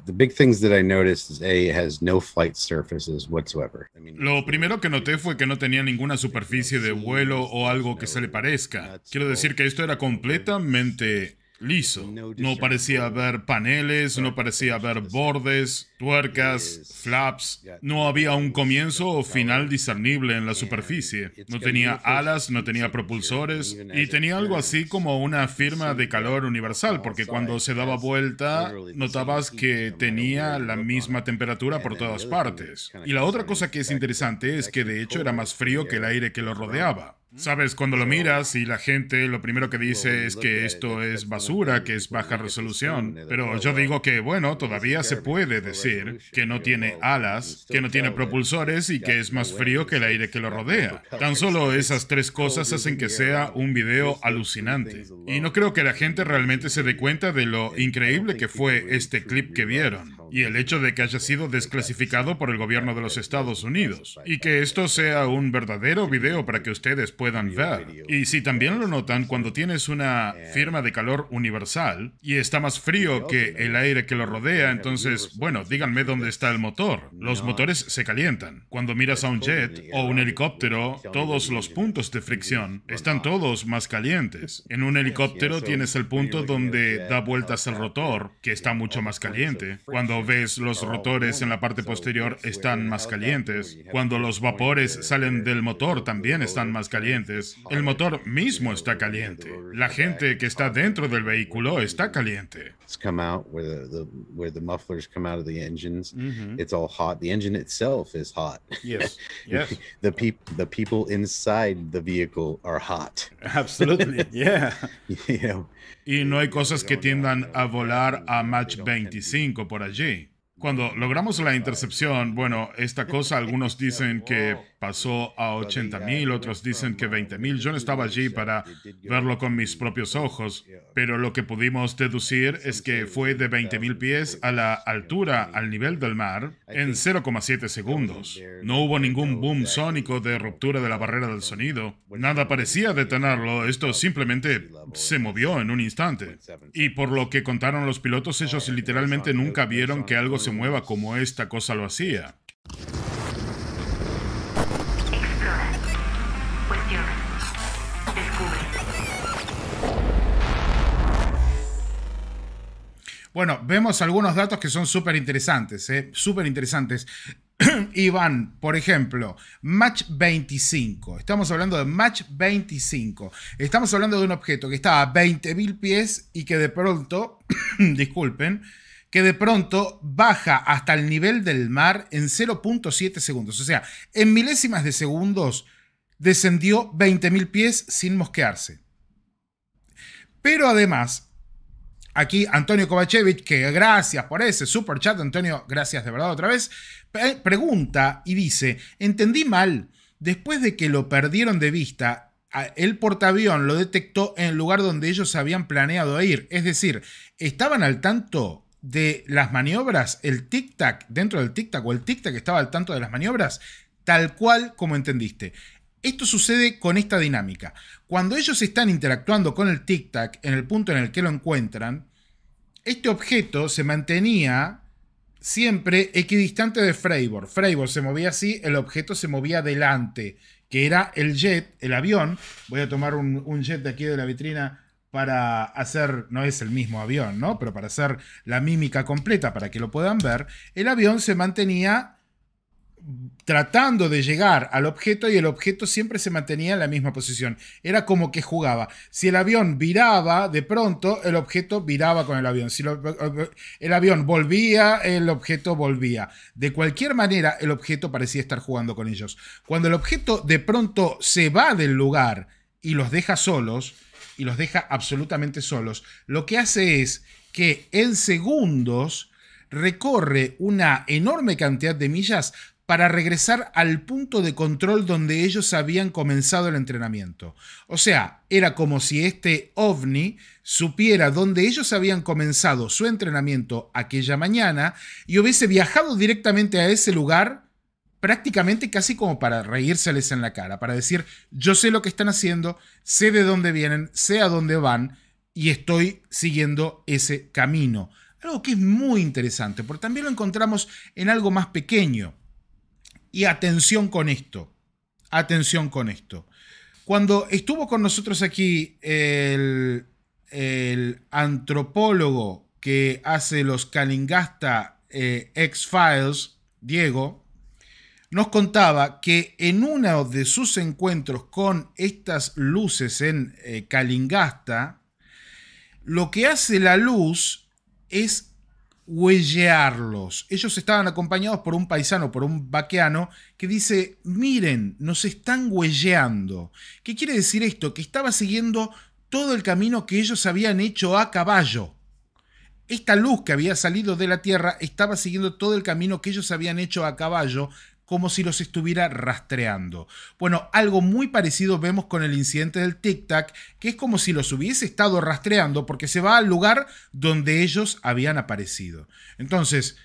C: The big things that I noticed is it has no flight surfaces whatsoever.
D: Lo primero que noté fue que no tenía ninguna superficie de vuelo o algo que se le parezca. Quiero decir que esto era completamente liso. No parecía haber paneles, no parecía haber bordes, tuercas, flaps. No había un comienzo o final discernible en la superficie. No tenía alas, no tenía propulsores y tenía algo así como una firma de calor universal, porque cuando se daba vuelta notabas que tenía la misma temperatura por todas partes. Y la otra cosa que es interesante es que de hecho era más frío que el aire que lo rodeaba. Sabes, cuando lo miras y la gente lo primero que dice es que esto es basura, que es baja resolución. Pero yo digo que, bueno, todavía se puede decir que no tiene alas, que no tiene propulsores y que es más frío que el aire que lo rodea. Tan solo esas tres cosas hacen que sea un video alucinante. Y no creo que la gente realmente se dé cuenta de lo increíble que fue este clip que vieron. Y el hecho de que haya sido desclasificado por el gobierno de los Estados Unidos. Y que esto sea un verdadero video para que ustedes puedan ver. Y si también lo notan, cuando tienes una firma de calor universal y está más frío que el aire que lo rodea, entonces, bueno, díganme dónde está el motor. Los motores se calientan. Cuando miras a un jet o un helicóptero, todos los puntos de fricción están todos más calientes. En un helicóptero tienes el punto donde da vueltas el rotor, que está mucho más caliente. Cuando ves los rotores en la parte posterior están más calientes. Cuando los vapores salen del motor también están más calientes. El motor mismo está caliente. La gente que está dentro del vehículo está caliente.
C: Come out where the mufflers come out of the engines. It's all hot. The engine itself is hot.
E: Yes. Yes.
C: The people inside the vehicle are hot.
E: Absolutely. Yeah.
C: You know.
D: Y no hay cosas que tiendan a volar a Mach 25 por allí. Cuando logramos la intercepción, bueno, esta cosa algunos dicen que pasó a 80,000, otros dicen que 20,000. Yo no estaba allí para verlo con mis propios ojos, pero lo que pudimos deducir es que fue de 20,000 pies a la altura, al nivel del mar, en 0,7 segundos. No hubo ningún boom sónico de ruptura de la barrera del sonido. Nada parecía detenerlo, esto simplemente se movió en un instante. Y por lo que contaron los pilotos, ellos literalmente nunca vieron que algo se mueva como esta cosa lo hacía.
A: Bueno, vemos algunos datos que son súper interesantes, súper interesantes. Iván, por ejemplo, Mach 25. Estamos hablando de Mach 25. Estamos hablando de un objeto que estaba a 20,000 pies y que de pronto, disculpen, que de pronto baja hasta el nivel del mar en 0,7 segundos. O sea, en milésimas de segundos descendió 20,000 pies sin mosquearse. Pero además, aquí Antonio Kovacevic, que gracias por ese super chat, Antonio, gracias de verdad otra vez, pregunta y dice, entendí mal, después de que lo perdieron de vista, el portaavión lo detectó en el lugar donde ellos habían planeado ir. Es decir, estaban al tanto de las maniobras, el tic-tac dentro del tic-tac, o el tic-tac estaba al tanto de las maniobras, tal cual como entendiste. Esto sucede con esta dinámica. Cuando ellos están interactuando con el tic-tac en el punto en el que lo encuentran, este objeto se mantenía siempre equidistante de Freiburg. Freiburg se movía así, el objeto se movía adelante, que era el jet, el avión. Voy a tomar un jet de aquí de la vitrina para hacer, no es el mismo avión, ¿no? Pero para hacer la mímica completa, para que lo puedan ver, el avión se mantenía tratando de llegar al objeto y el objeto siempre se mantenía en la misma posición. Era como que jugaba. Si el avión viraba, de pronto el objeto viraba con el avión. Si el avión volvía, el objeto volvía. De cualquier manera, el objeto parecía estar jugando con ellos. Cuando el objeto de pronto se va del lugar y los deja solos, y los deja absolutamente solos, lo que hace es que en segundos recorre una enorme cantidad de millas para regresar al punto de control donde ellos habían comenzado el entrenamiento. O sea, era como si este ovni supiera dónde ellos habían comenzado su entrenamiento aquella mañana y hubiese viajado directamente a ese lugar, prácticamente casi como para reírseles en la cara, para decir, yo sé lo que están haciendo, sé de dónde vienen, sé a dónde van y estoy siguiendo ese camino. Algo que es muy interesante, porque también lo encontramos en algo más pequeño. Y atención con esto, atención con esto. Cuando estuvo con nosotros aquí el antropólogo que hace los Calingasta X-Files, Diego, nos contaba que en uno de sus encuentros con estas luces en Calingasta, lo que hace la luz es huellearlos. Ellos estaban acompañados por un paisano, por un vaqueano, que dice, miren, nos están huelleando. ¿Qué quiere decir esto? Que estaba siguiendo todo el camino que ellos habían hecho a caballo. Esta luz que había salido de la tierra estaba siguiendo todo el camino que ellos habían hecho a caballo, como si los estuviera rastreando. Bueno, algo muy parecido vemos con el incidente del Tic Tac, que es como si los hubiese estado rastreando porque se va al lugar donde ellos habían aparecido. Entonces,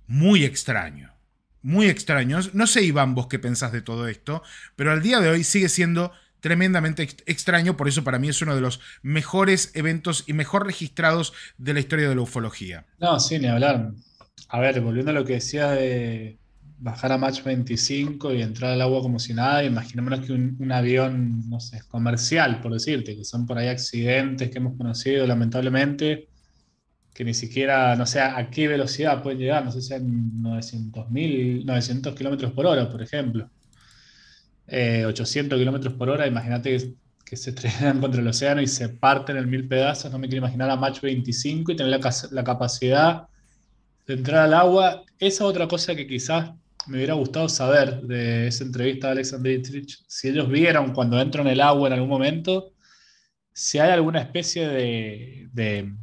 A: muy extraño. Muy extraño. No sé, Iván, vos qué pensás de todo esto, pero al día de hoy sigue siendo tremendamente extraño, por eso para mí es uno de los mejores eventos y mejor registrados de la historia de la ufología.
H: No, sí, ni hablar. A ver, volviendo a lo que decía de bajar a Mach 25 y entrar al agua como si nada, imaginémonos que un avión, no sé, comercial, por decirte, que son por ahí accidentes que hemos conocido lamentablemente, que ni siquiera, no sé a qué velocidad pueden llegar, no sé si en 900 kilómetros por hora, por ejemplo. 800 kilómetros por hora, imagínate que se estrellan contra el océano y se parten en 1000 pedazos, no me quiero imaginar a Mach 25 y tener la capacidad de entrar al agua. Esa otra cosa que quizás me hubiera gustado saber de esa entrevista de Alexander Dietrich, si ellos vieron cuando entran en el agua en algún momento, si hay alguna especie de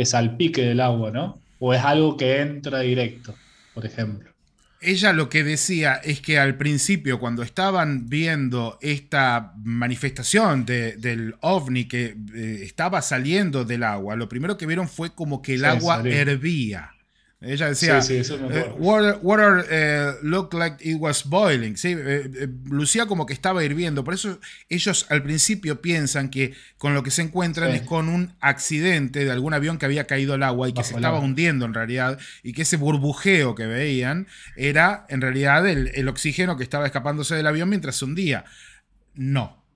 H: salpique del agua, ¿no? O es algo que entra directo, por ejemplo.
A: Ella lo que decía es que al principio, cuando estaban viendo esta manifestación del ovni que estaba saliendo del agua, lo primero que vieron fue como que el agua hervía. Ella decía, water looked like it was boiling. ¿Sí? Lucía como que estaba hirviendo. Por eso ellos al principio piensan que con lo que se encuentran es con un accidente de algún avión que había caído al agua y que se estaba hundiendo en realidad, y que ese burbujeo que veían era en realidad el oxígeno que estaba escapándose del avión mientras se hundía. No.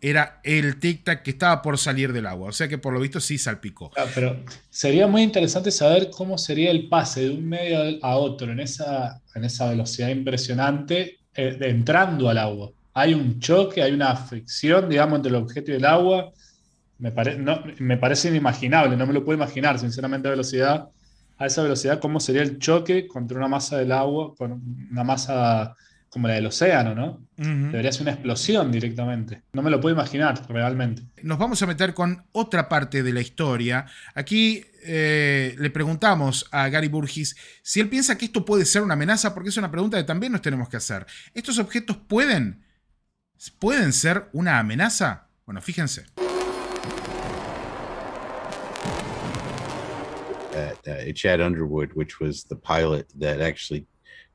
A: Era el Tic Tac que estaba por salir del agua. O sea que por lo visto sí salpicó.
H: Pero sería muy interesante saber cómo sería el pase de un medio a otro en esa velocidad impresionante, entrando al agua. Hay un choque, hay una fricción, digamos, entre el objeto y el agua. Me parece inimaginable, no me lo puedo imaginar, sinceramente, a esa velocidad, cómo sería el choque contra una masa del agua, con una masa como la del océano, ¿no? Debería ser una explosión directamente. No me lo puedo imaginar realmente.
A: Nos vamos a meter con otra parte de la historia. Aquí le preguntamos a Gary Burgess si él piensa que esto puede ser una amenaza, porque es una pregunta que también nos tenemos que hacer. ¿Estos objetos pueden ser una amenaza? Bueno, fíjense.
C: Chad Underwood, which was the pilot that actually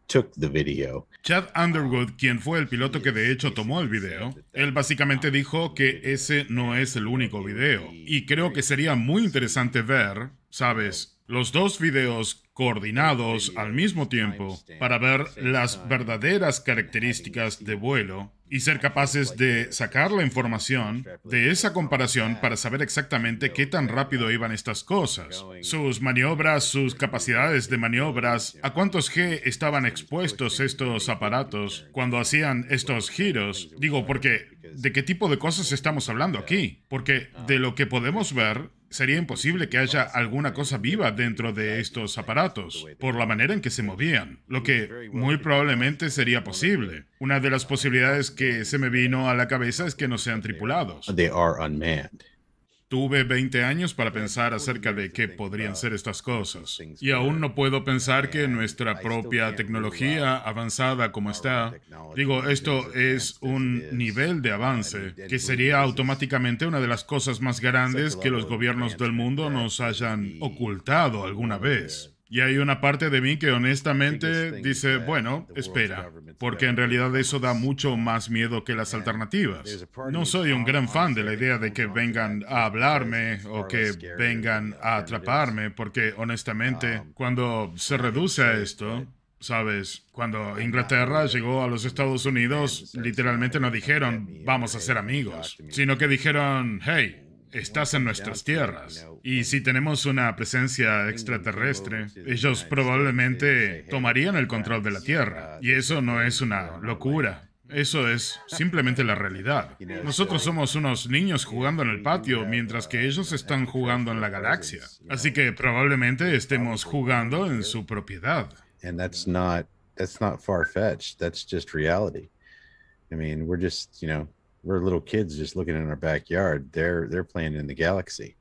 C: took the video.
D: Chad Underwood, quien fue el piloto que de hecho tomó el video, él básicamente dijo que ese no es el único video. Y creo que sería muy interesante ver, ¿sabes?, los dos videos coordinados al mismo tiempo para ver las verdaderas características de vuelo y ser capaces de sacar la información de esa comparación para saber exactamente qué tan rápido iban estas cosas, sus maniobras, sus capacidades de maniobras, a cuántos G estaban expuestos estos aparatos cuando hacían estos giros. Digo, porque ¿de qué tipo de cosas estamos hablando aquí? Porque de lo que podemos ver, sería imposible que haya alguna cosa viva dentro de estos aparatos, por la manera en que se movían, lo que muy probablemente sería posible. Una de las posibilidades que se me vino a la cabeza es que no sean tripulados.
C: They are unmanned.
D: Tuve 20 años para pensar acerca de qué podrían ser estas cosas. Y aún no puedo pensar que nuestra propia tecnología, avanzada como está, digo, esto es un nivel de avance que sería automáticamente una de las cosas más grandes que los gobiernos del mundo nos hayan ocultado alguna vez. Y hay una parte de mí que honestamente dice, bueno, espera, porque en realidad eso da mucho más miedo que las alternativas. No soy un gran fan de la idea de que vengan a hablarme o que vengan a atraparme, porque honestamente, cuando se reduce a esto, ¿sabes? Cuando Inglaterra llegó a los Estados Unidos, literalmente no dijeron, vamos a ser amigos, sino que dijeron, hey, estás en nuestras tierras. Y si tenemos una presencia extraterrestre, ellos probablemente tomarían el control de la Tierra. Y eso no es una locura. Eso es simplemente la realidad. Nosotros somos unos niños jugando en el patio, mientras que ellos están jugando en la galaxia. Así que probablemente estemos jugando en su propiedad.
C: And that's not far-fetched. That's just reality. I mean, we're just, we're little kids just looking in our backyard. They're playing in the galaxy.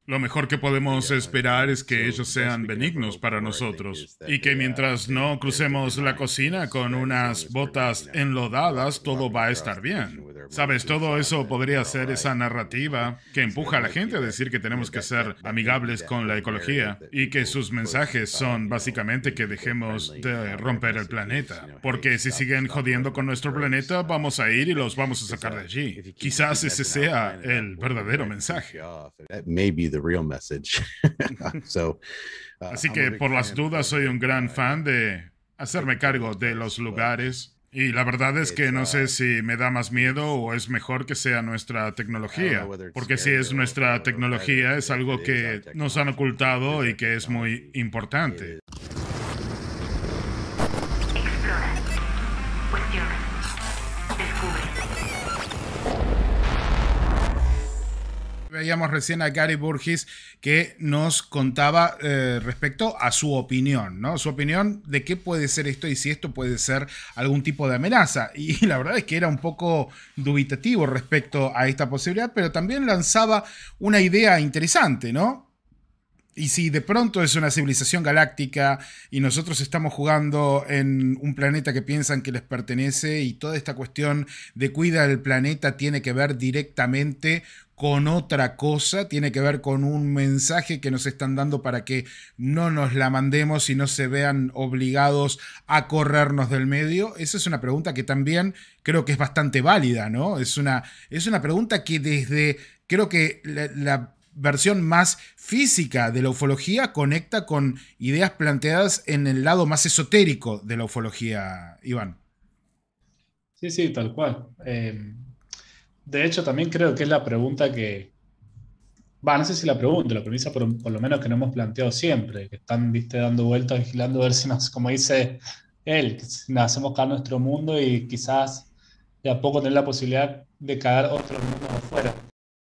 D: Lo mejor que podemos esperar es que ellos sean benignos para nosotros y que mientras no crucemos la cocina con unas botas enlodadas, todo va a estar bien. ¿Sabes? Todo eso podría ser esa narrativa que empuja a la gente a decir que tenemos que ser amigables con la ecología y que sus mensajes son básicamente que dejemos de romper el planeta. Porque si siguen jodiendo con nuestro planeta, vamos a ir y los vamos a sacar de allí. Quizás ese sea el verdadero mensaje. Así que por las dudas soy un gran fan de hacerme cargo de los lugares. Y la verdad es que no sé si me da más miedo o es mejor que sea nuestra tecnología, porque si es nuestra tecnología es algo que nos han ocultado y que es muy importante.
A: Veíamos recién a Gary Burgess que nos contaba respecto a su opinión, ¿no? Su opinión de qué puede ser esto y si esto puede ser algún tipo de amenaza. Y la verdad es que era un poco dubitativo respecto a esta posibilidad, pero también lanzaba una idea interesante, ¿no? Y si de pronto es una civilización galáctica y nosotros estamos jugando en un planeta que piensan que les pertenece y toda esta cuestión de cuida el planeta tiene que ver directamente con otra cosa, tiene que ver con un mensaje que nos están dando para que no nos la mandemos y no se vean obligados a corrernos del medio. Esa es una pregunta que también creo que es bastante válida, ¿no? Es una pregunta que desde, creo que la versión más física de la ufología conecta con ideas planteadas en el lado más esotérico de la ufología, Iván.
H: Sí, tal cual. De hecho, también creo que es la pregunta que... no sé si la premisa por lo menos que nos hemos planteado siempre, que están, dando vueltas, vigilando a ver si nos, como dice él, si nos hacemos caer nuestro mundo y quizás de a poco tener la posibilidad de caer otros mundos afuera.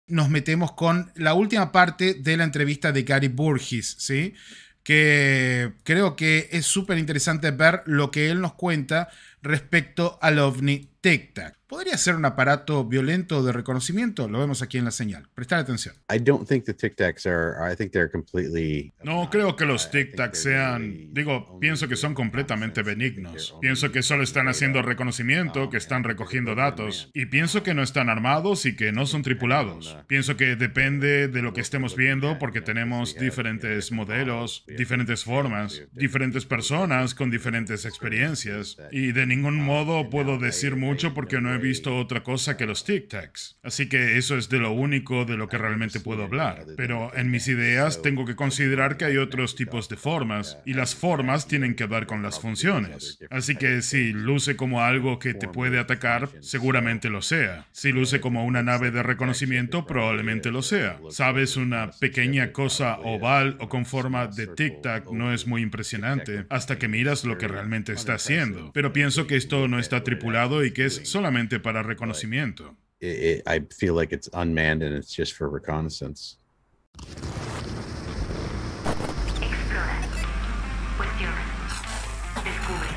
A: Nos metemos con la última parte de la entrevista de Gary Burgess, ¿sí? Que creo que es súper interesante ver lo que él nos cuenta respecto al OVNI Tic Tac. ¿Podría ser un aparato violento de reconocimiento? Lo vemos aquí en la señal. Prestar atención.
D: No creo que los Tic Tacs sean... pienso que son completamente benignos. Pienso que solo están haciendo reconocimiento, que están recogiendo datos. Y pienso que no están armados y que no son tripulados. Pienso que depende de lo que estemos viendo porque tenemos diferentes modelos, diferentes formas, diferentes personas con diferentes experiencias. Y de ningún modo puedo decir mucho porque no he visto otra cosa que los Tic Tacs. Así que eso es de lo único de lo que realmente puedo hablar. Pero en mis ideas tengo que considerar que hay otros tipos de formas y las formas tienen que ver con las funciones. Así que si luce como algo que te puede atacar, seguramente lo sea. Si luce como una nave de reconocimiento, probablemente lo sea. Sabes, una pequeña cosa oval o con forma de tic-tac no es muy impresionante hasta que miras lo que realmente está haciendo. Pero pienso que esto no está tripulado y que es solamente para reconocimiento.
C: I feel like it's unmanned and it's just for reconnaissance.
I: Explora. Cuestiona. Descubre.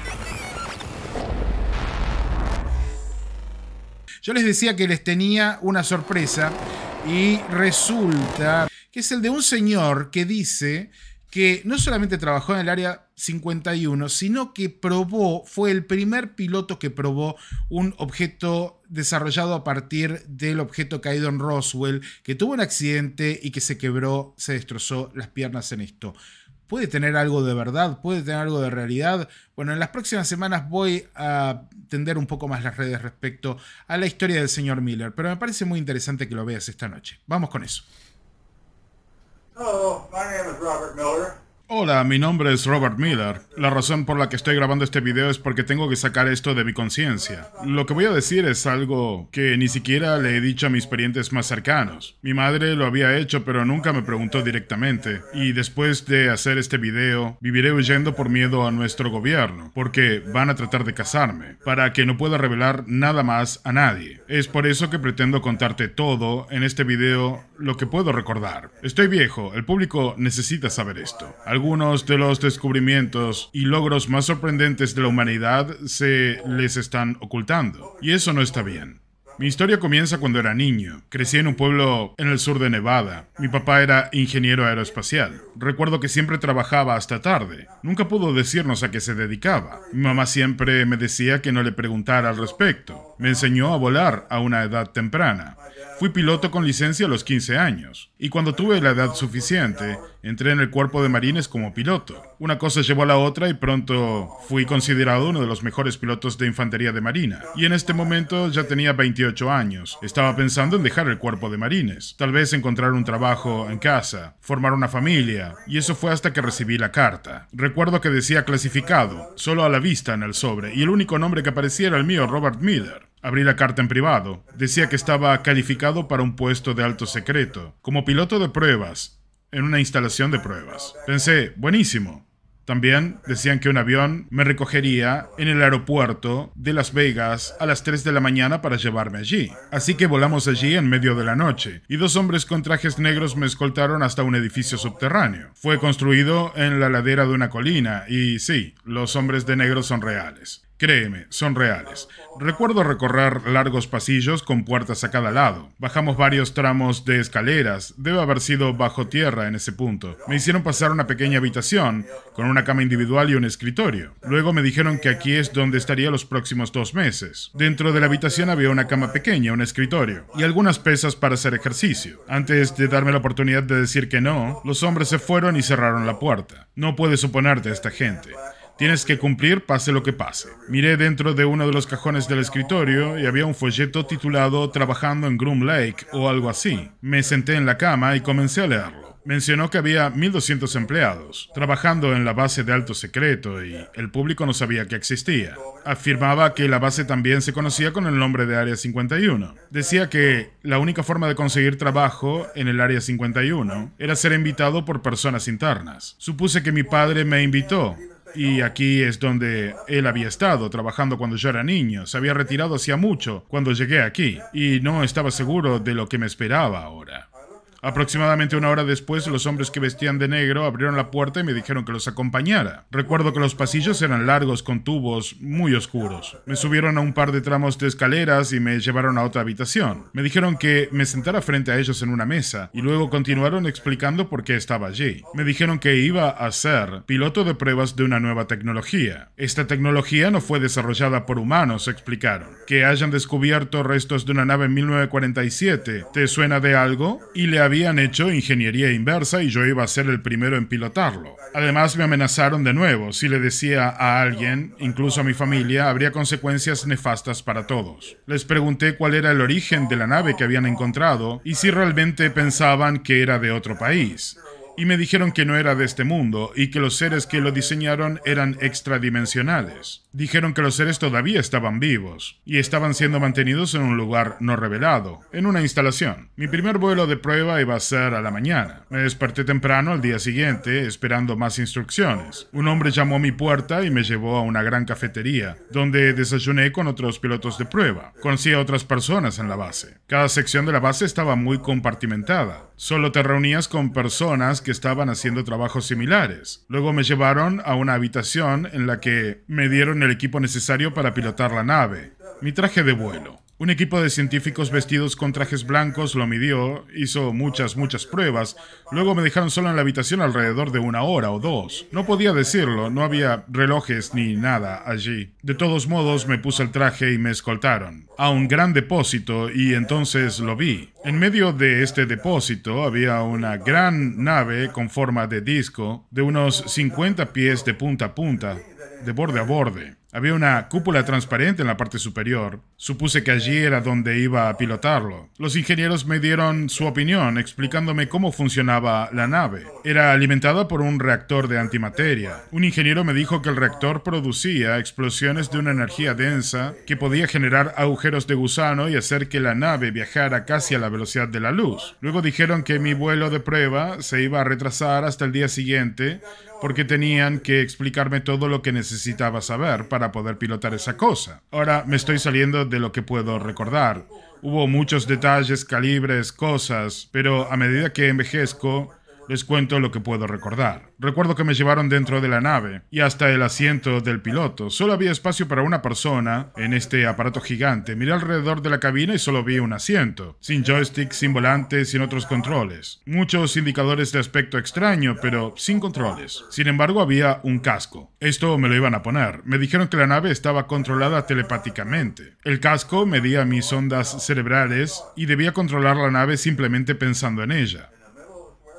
A: Yo les decía que les tenía una sorpresa y resulta que es el de un señor que dice que no solamente trabajó en el Área 51, sino que fue el primer piloto que probó un objeto desarrollado a partir del objeto caído en Roswell, que tuvo un accidente y que se quebró, se destrozó las piernas en esto. ¿Puede tener algo de verdad? ¿Puede tener algo de realidad? Bueno, en las próximas semanas voy a tender un poco más las redes respecto a la historia del señor Miller, pero me parece muy interesante que lo veas esta noche. Vamos con eso.
J: Hello, my name is Robert Miller.
D: Hola, mi nombre es Robert Miller. La razón por la que estoy grabando este video es porque tengo que sacar esto de mi conciencia. Lo que voy a decir es algo que ni siquiera le he dicho a mis parientes más cercanos. Mi madre lo había hecho, pero nunca me preguntó directamente. Y después de hacer este video, viviré huyendo por miedo a nuestro gobierno, porque van a tratar de cazarme, para que no pueda revelar nada más a nadie. Es por eso que pretendo contarte todo en este video, lo que puedo recordar. Estoy viejo, el público necesita saber esto. Algunos de los descubrimientos y logros más sorprendentes de la humanidad se les están ocultando. Y eso no está bien. Mi historia comienza cuando era niño. Crecí en un pueblo en el sur de Nevada. Mi papá era ingeniero aeroespacial. Recuerdo que siempre trabajaba hasta tarde. Nunca pudo decirnos a qué se dedicaba. Mi mamá siempre me decía que no le preguntara al respecto. Me enseñó a volar a una edad temprana. Fui piloto con licencia a los 15 años. Y cuando tuve la edad suficiente, entré en el cuerpo de marines como piloto. Una cosa llevó a la otra y pronto fui considerado uno de los mejores pilotos de infantería de marina. Y en este momento ya tenía 28 años. Estaba pensando en dejar el cuerpo de marines. Tal vez encontrar un trabajo en casa, formar una familia. Y eso fue hasta que recibí la carta. Recuerdo que decía clasificado, solo a la vista en el sobre. Y el único nombre que aparecía era el mío, Robert Miller. Abrí la carta en privado. Decía que estaba calificado para un puesto de alto secreto, como piloto de pruebas, en una instalación de pruebas. Pensé, buenísimo. También decían que un avión me recogería en el aeropuerto de Las Vegas a las 3 de la mañana para llevarme allí. Así que volamos allí en medio de la noche, y 2 hombres con trajes negros me escoltaron hasta un edificio subterráneo. Fue construido en la ladera de una colina, y sí, los hombres de negro son reales. Créeme, son reales. Recuerdo recorrer largos pasillos con puertas a cada lado. Bajamos varios tramos de escaleras. Debe haber sido bajo tierra en ese punto. Me hicieron pasar una pequeña habitación con una cama individual y un escritorio. Luego me dijeron que aquí es donde estaría los próximos 2 meses. Dentro de la habitación había una cama pequeña, un escritorio y algunas pesas para hacer ejercicio. Antes de darme la oportunidad de decir que no, los hombres se fueron y cerraron la puerta. No puedes oponerte a esta gente. Tienes que cumplir pase lo que pase. Miré dentro de uno de los cajones del escritorio y había un folleto titulado Trabajando en Groom Lake o algo así. Me senté en la cama y comencé a leerlo. Mencionó que había 1.200 empleados trabajando en la base de alto secreto y el público no sabía que existía. Afirmaba que la base también se conocía con el nombre de Área 51. Decía que la única forma de conseguir trabajo en el Área 51 era ser invitado por personas internas. Supuse que mi padre me invitó. Y aquí es donde él había estado trabajando cuando yo era niño. Se había retirado hacía mucho cuando llegué aquí y no estaba seguro de lo que me esperaba ahora. Aproximadamente 1 hora después, los hombres que vestían de negro abrieron la puerta y me dijeron que los acompañara. Recuerdo que los pasillos eran largos con tubos muy oscuros. Me subieron a un par de tramos de escaleras y me llevaron a otra habitación. Me dijeron que me sentara frente a ellos en una mesa y luego continuaron explicando por qué estaba allí. Me dijeron que iba a ser piloto de pruebas de una nueva tecnología. Esta tecnología no fue desarrollada por humanos, explicaron. Que hayan descubierto restos de una nave en 1947. ¿Te suena de algo? Y le
A: habían hecho ingeniería inversa y yo iba a ser el primero en pilotarlo. Además, me amenazaron de nuevo. Si le decía a alguien, incluso a mi familia, habría consecuencias nefastas para todos. Les pregunté cuál era el origen de la nave que habían encontrado y si realmente pensaban que era de otro país. Y me dijeron que no era de este mundo y que los seres que lo diseñaron eran extradimensionales. Dijeron que los seres todavía estaban vivos y estaban siendo mantenidos en un lugar no revelado, en una instalación. Mi primer vuelo de prueba iba a ser a la mañana. Me desperté temprano al día siguiente, esperando más instrucciones. Un hombre llamó a mi puerta y me llevó a una gran cafetería, donde desayuné con otros pilotos de prueba. Conocí a otras personas en la base. Cada sección de la base estaba muy compartimentada. Solo te reunías con personas que estaban haciendo trabajos similares. Luego me llevaron a una habitación en la que me dieron el equipo necesario para pilotar la nave. Mi traje de vuelo. Un equipo de científicos vestidos con trajes blancos lo midió, hizo muchas pruebas. Luego me dejaron solo en la habitación alrededor de 1 hora o 2. No podía decirlo, no había relojes ni nada allí. De todos modos, me puse el traje y me escoltaron a un gran depósito y entonces lo vi. En medio de este depósito había una gran nave con forma de disco de unos 50 pies de punta a punta, de borde a borde. Había una cúpula transparente en la parte superior. Supuse que allí era donde iba a pilotarlo. Los ingenieros me dieron su opinión, explicándome cómo funcionaba la nave. Era alimentada por un reactor de antimateria. Un ingeniero me dijo que el reactor producía explosiones de una energía densa que podía generar agujeros de gusano y hacer que la nave viajara casi a la velocidad de la luz. Luego dijeron que mi vuelo de prueba se iba a retrasar hasta el día siguiente porque tenían que explicarme todo lo que necesitaba saber para poder pilotar esa cosa. Ahora me estoy saliendo de lo que puedo recordar. Hubo muchos detalles, calibres, cosas, pero a medida que envejezco, les cuento lo que puedo recordar. Recuerdo que me llevaron dentro de la nave y hasta el asiento del piloto. Solo había espacio para una persona en este aparato gigante. Miré alrededor de la cabina y solo vi un asiento, sin joystick, sin volante, sin otros controles. Muchos indicadores de aspecto extraño, pero sin controles. Sin embargo, había un casco. Esto me lo iban a poner. Me dijeron que la nave estaba controlada telepáticamente. El casco medía mis ondas cerebrales y debía controlar la nave simplemente pensando en ella.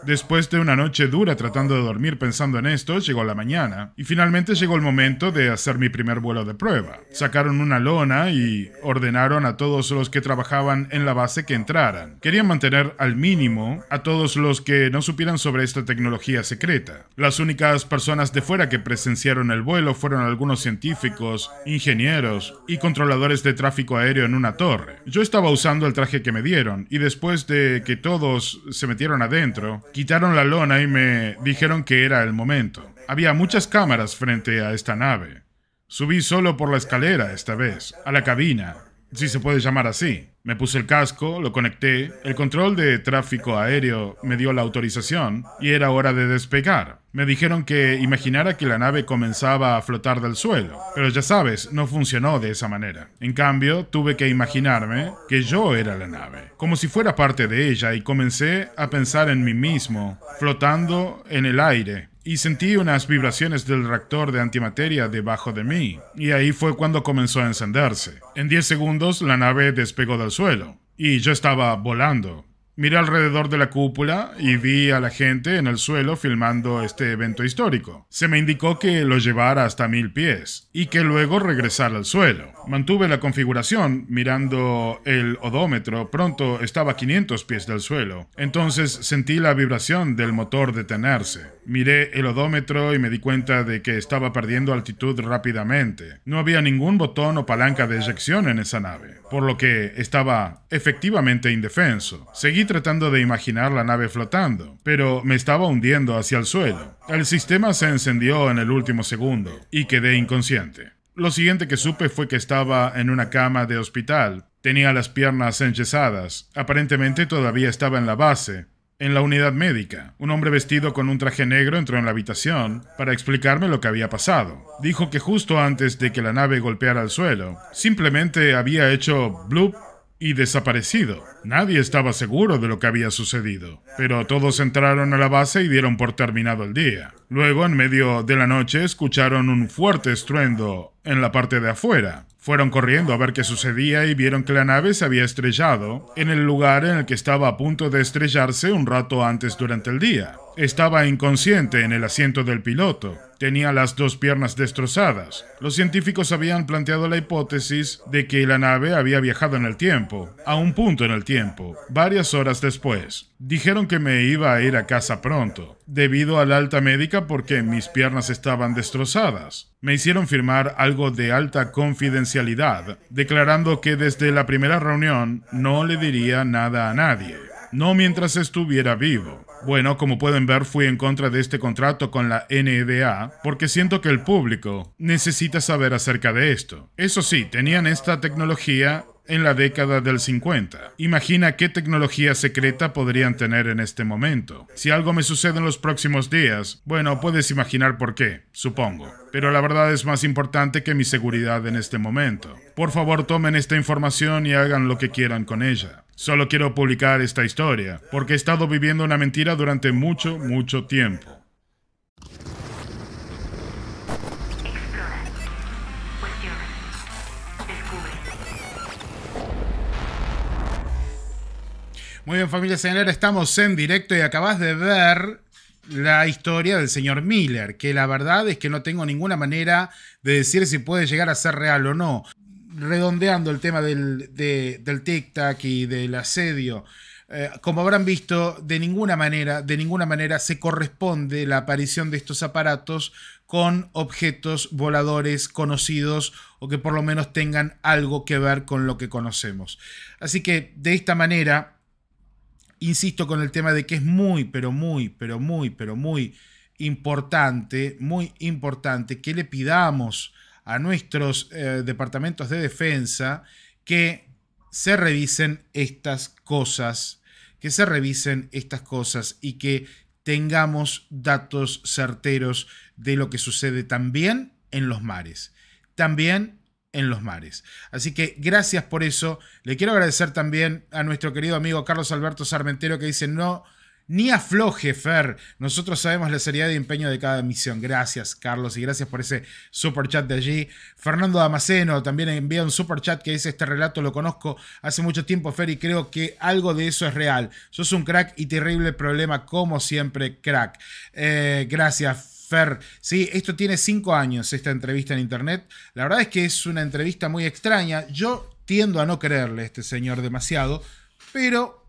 A: Después de una noche dura tratando de dormir pensando en esto, llegó la mañana y finalmente llegó el momento de hacer mi primer vuelo de prueba. Sacaron una lona y ordenaron a todos los que trabajaban en la base que entraran. Querían mantener al mínimo a todos los que no supieran sobre esta tecnología secreta. Las únicas personas de fuera que presenciaron el vuelo fueron algunos científicos, ingenieros y controladores de tráfico aéreo en una torre. Yo estaba usando el traje que me dieron y después de que todos se metieron adentro, quitaron la lona y me dijeron que era el momento. Había muchas cámaras frente a esta nave. Subí solo por la escalera esta vez, a la cabina, si se puede llamar así. Me puse el casco, lo conecté, el control de tráfico aéreo me dio la autorización y era hora de despegar. Me dijeron que imaginara que la nave comenzaba a flotar del suelo, pero ya sabes, no funcionó de esa manera. En cambio, tuve que imaginarme que yo era la nave, como si fuera parte de ella, y comencé a pensar en mí mismo, flotando en el aire. Y sentí unas vibraciones del reactor de antimateria debajo de mí. Y ahí fue cuando comenzó a encenderse. En 10 segundos la nave despegó del suelo. Y yo estaba volando. Miré alrededor de la cúpula y vi a la gente en el suelo filmando este evento histórico. Se me indicó que lo llevara hasta 1000 pies y que luego regresara al suelo. Mantuve la configuración mirando el odómetro. Pronto estaba a 500 pies del suelo. Entonces sentí la vibración del motor detenerse. Miré el odómetro y me di cuenta de que estaba perdiendo altitud rápidamente. No había ningún botón o palanca de eyección en esa nave, por lo que estaba efectivamente indefenso. Seguí tratando de imaginar la nave flotando, pero me estaba hundiendo hacia el suelo. El sistema se encendió en el último segundo y quedé inconsciente. Lo siguiente que supe fue que estaba en una cama de hospital. Tenía las piernas enyesadas. Aparentemente todavía estaba en la base, en la unidad médica. Un hombre vestido con un traje negro entró en la habitación para explicarme lo que había pasado. Dijo que justo antes de que la nave golpeara el suelo, simplemente había hecho bloop y desaparecido. Nadie estaba seguro de lo que había sucedido, pero todos entraron a la base y dieron por terminado el día. Luego, en medio de la noche, escucharon un fuerte estruendo
D: en la parte de afuera. Fueron corriendo a ver qué sucedía y vieron que la nave se había estrellado en el lugar en el que estaba a punto de estrellarse un rato antes durante el día. Estaba inconsciente en el asiento del piloto. Tenía las 2 piernas destrozadas. Los científicos habían planteado la hipótesis de que la nave había viajado en el tiempo, a un punto en el tiempo, varias horas después. Dijeron que me iba a ir a casa pronto, debido a la alta médica porque mis piernas estaban destrozadas. Me hicieron firmar algo de alta confidencialidad, declarando que desde la primera reunión no le diría nada a nadie. No mientras estuviera vivo. Bueno, como pueden ver, fui en contra de este contrato con la NBA porque siento que el público necesita saber acerca de esto. Eso sí, tenían esta tecnología en la década del 50. Imagina qué tecnología secreta podrían tener en este momento. Si algo me sucede en los próximos días, bueno, puedes imaginar por qué, supongo. Pero la verdad es más importante que mi seguridad en este momento. Por favor, tomen esta información y hagan lo que quieran con ella. Solo quiero publicar esta historia, porque he estado viviendo una mentira durante mucho, mucho tiempo.
I: Explora. Cuestiona. Descubre.
A: Muy bien, familia señalera, estamos en directo y acabas de ver la historia del señor Miller, que la verdad es que no tengo ninguna manera de decir si puede llegar a ser real o no. Redondeando el tema del tic-tac y del asedio, como habrán visto, de ninguna manera se corresponde la aparición de estos aparatos con objetos voladores conocidos o que por lo menos tengan algo que ver con lo que conocemos. Así que de esta manera, insisto con el tema de que es muy importante que le pidamos a nuestros departamentos de defensa que se revisen estas cosas, y que tengamos datos certeros de lo que sucede también en los mares. Así que gracias por eso. Le quiero agradecer también a nuestro querido amigo Carlos Alberto Sarmentero, que dice: no, ni afloje, Fer. Nosotros sabemos la seriedad y empeño de cada misión. Gracias, Carlos, y gracias por ese super chat de allí. Fernando Damasceno también envía un super chat que dice: este relato lo conozco hace mucho tiempo, Fer, y creo que algo de eso es real. Sos un crack y terrible problema, como siempre, crack. Gracias, Fer. Sí, esto tiene 5 años, esta entrevista en internet. La verdad es que es una entrevista muy extraña. Yo tiendo a no creerle a este señor demasiado, pero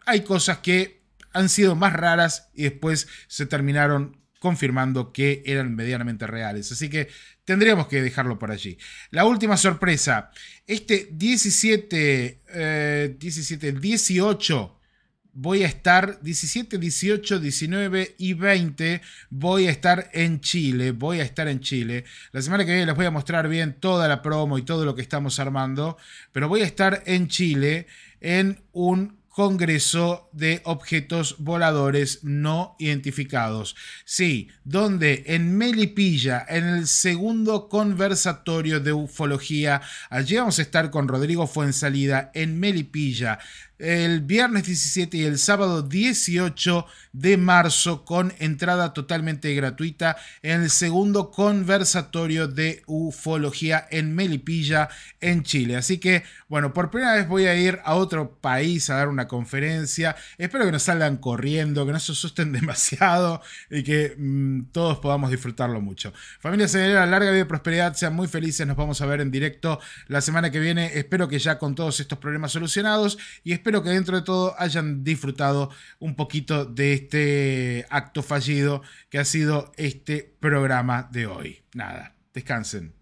A: hay cosas que han sido más raras y después se terminaron confirmando que eran medianamente reales. Así que tendríamos que dejarlo por allí. La última sorpresa. Este 18, voy a estar 17, 18, 19 y 20. Voy a estar en Chile. La semana que viene les voy a mostrar bien toda la promo y todo lo que estamos armando. Pero voy a estar en Chile en un Congreso de Objetos Voladores No Identificados. Sí, donde en Melipilla, en el segundo conversatorio de ufología, allí vamos a estar con Rodrigo Fuensalida en Melipilla, el viernes 17 y el sábado 18 de marzo, con entrada totalmente gratuita en el segundo conversatorio de ufología en Melipilla, en Chile. Así que, bueno, por primera vez voy a ir a otro país a dar una conferencia. Espero que no salgan corriendo, que no se asusten demasiado y que todos podamos disfrutarlo mucho. Familia señalera, larga vida y prosperidad, sean muy felices. Nos vamos a ver en directo la semana que viene. Espero que ya con todos estos problemas solucionados, y espero que dentro de todo hayan disfrutado un poquito de este acto fallido que ha sido este programa de hoy. Nada, descansen.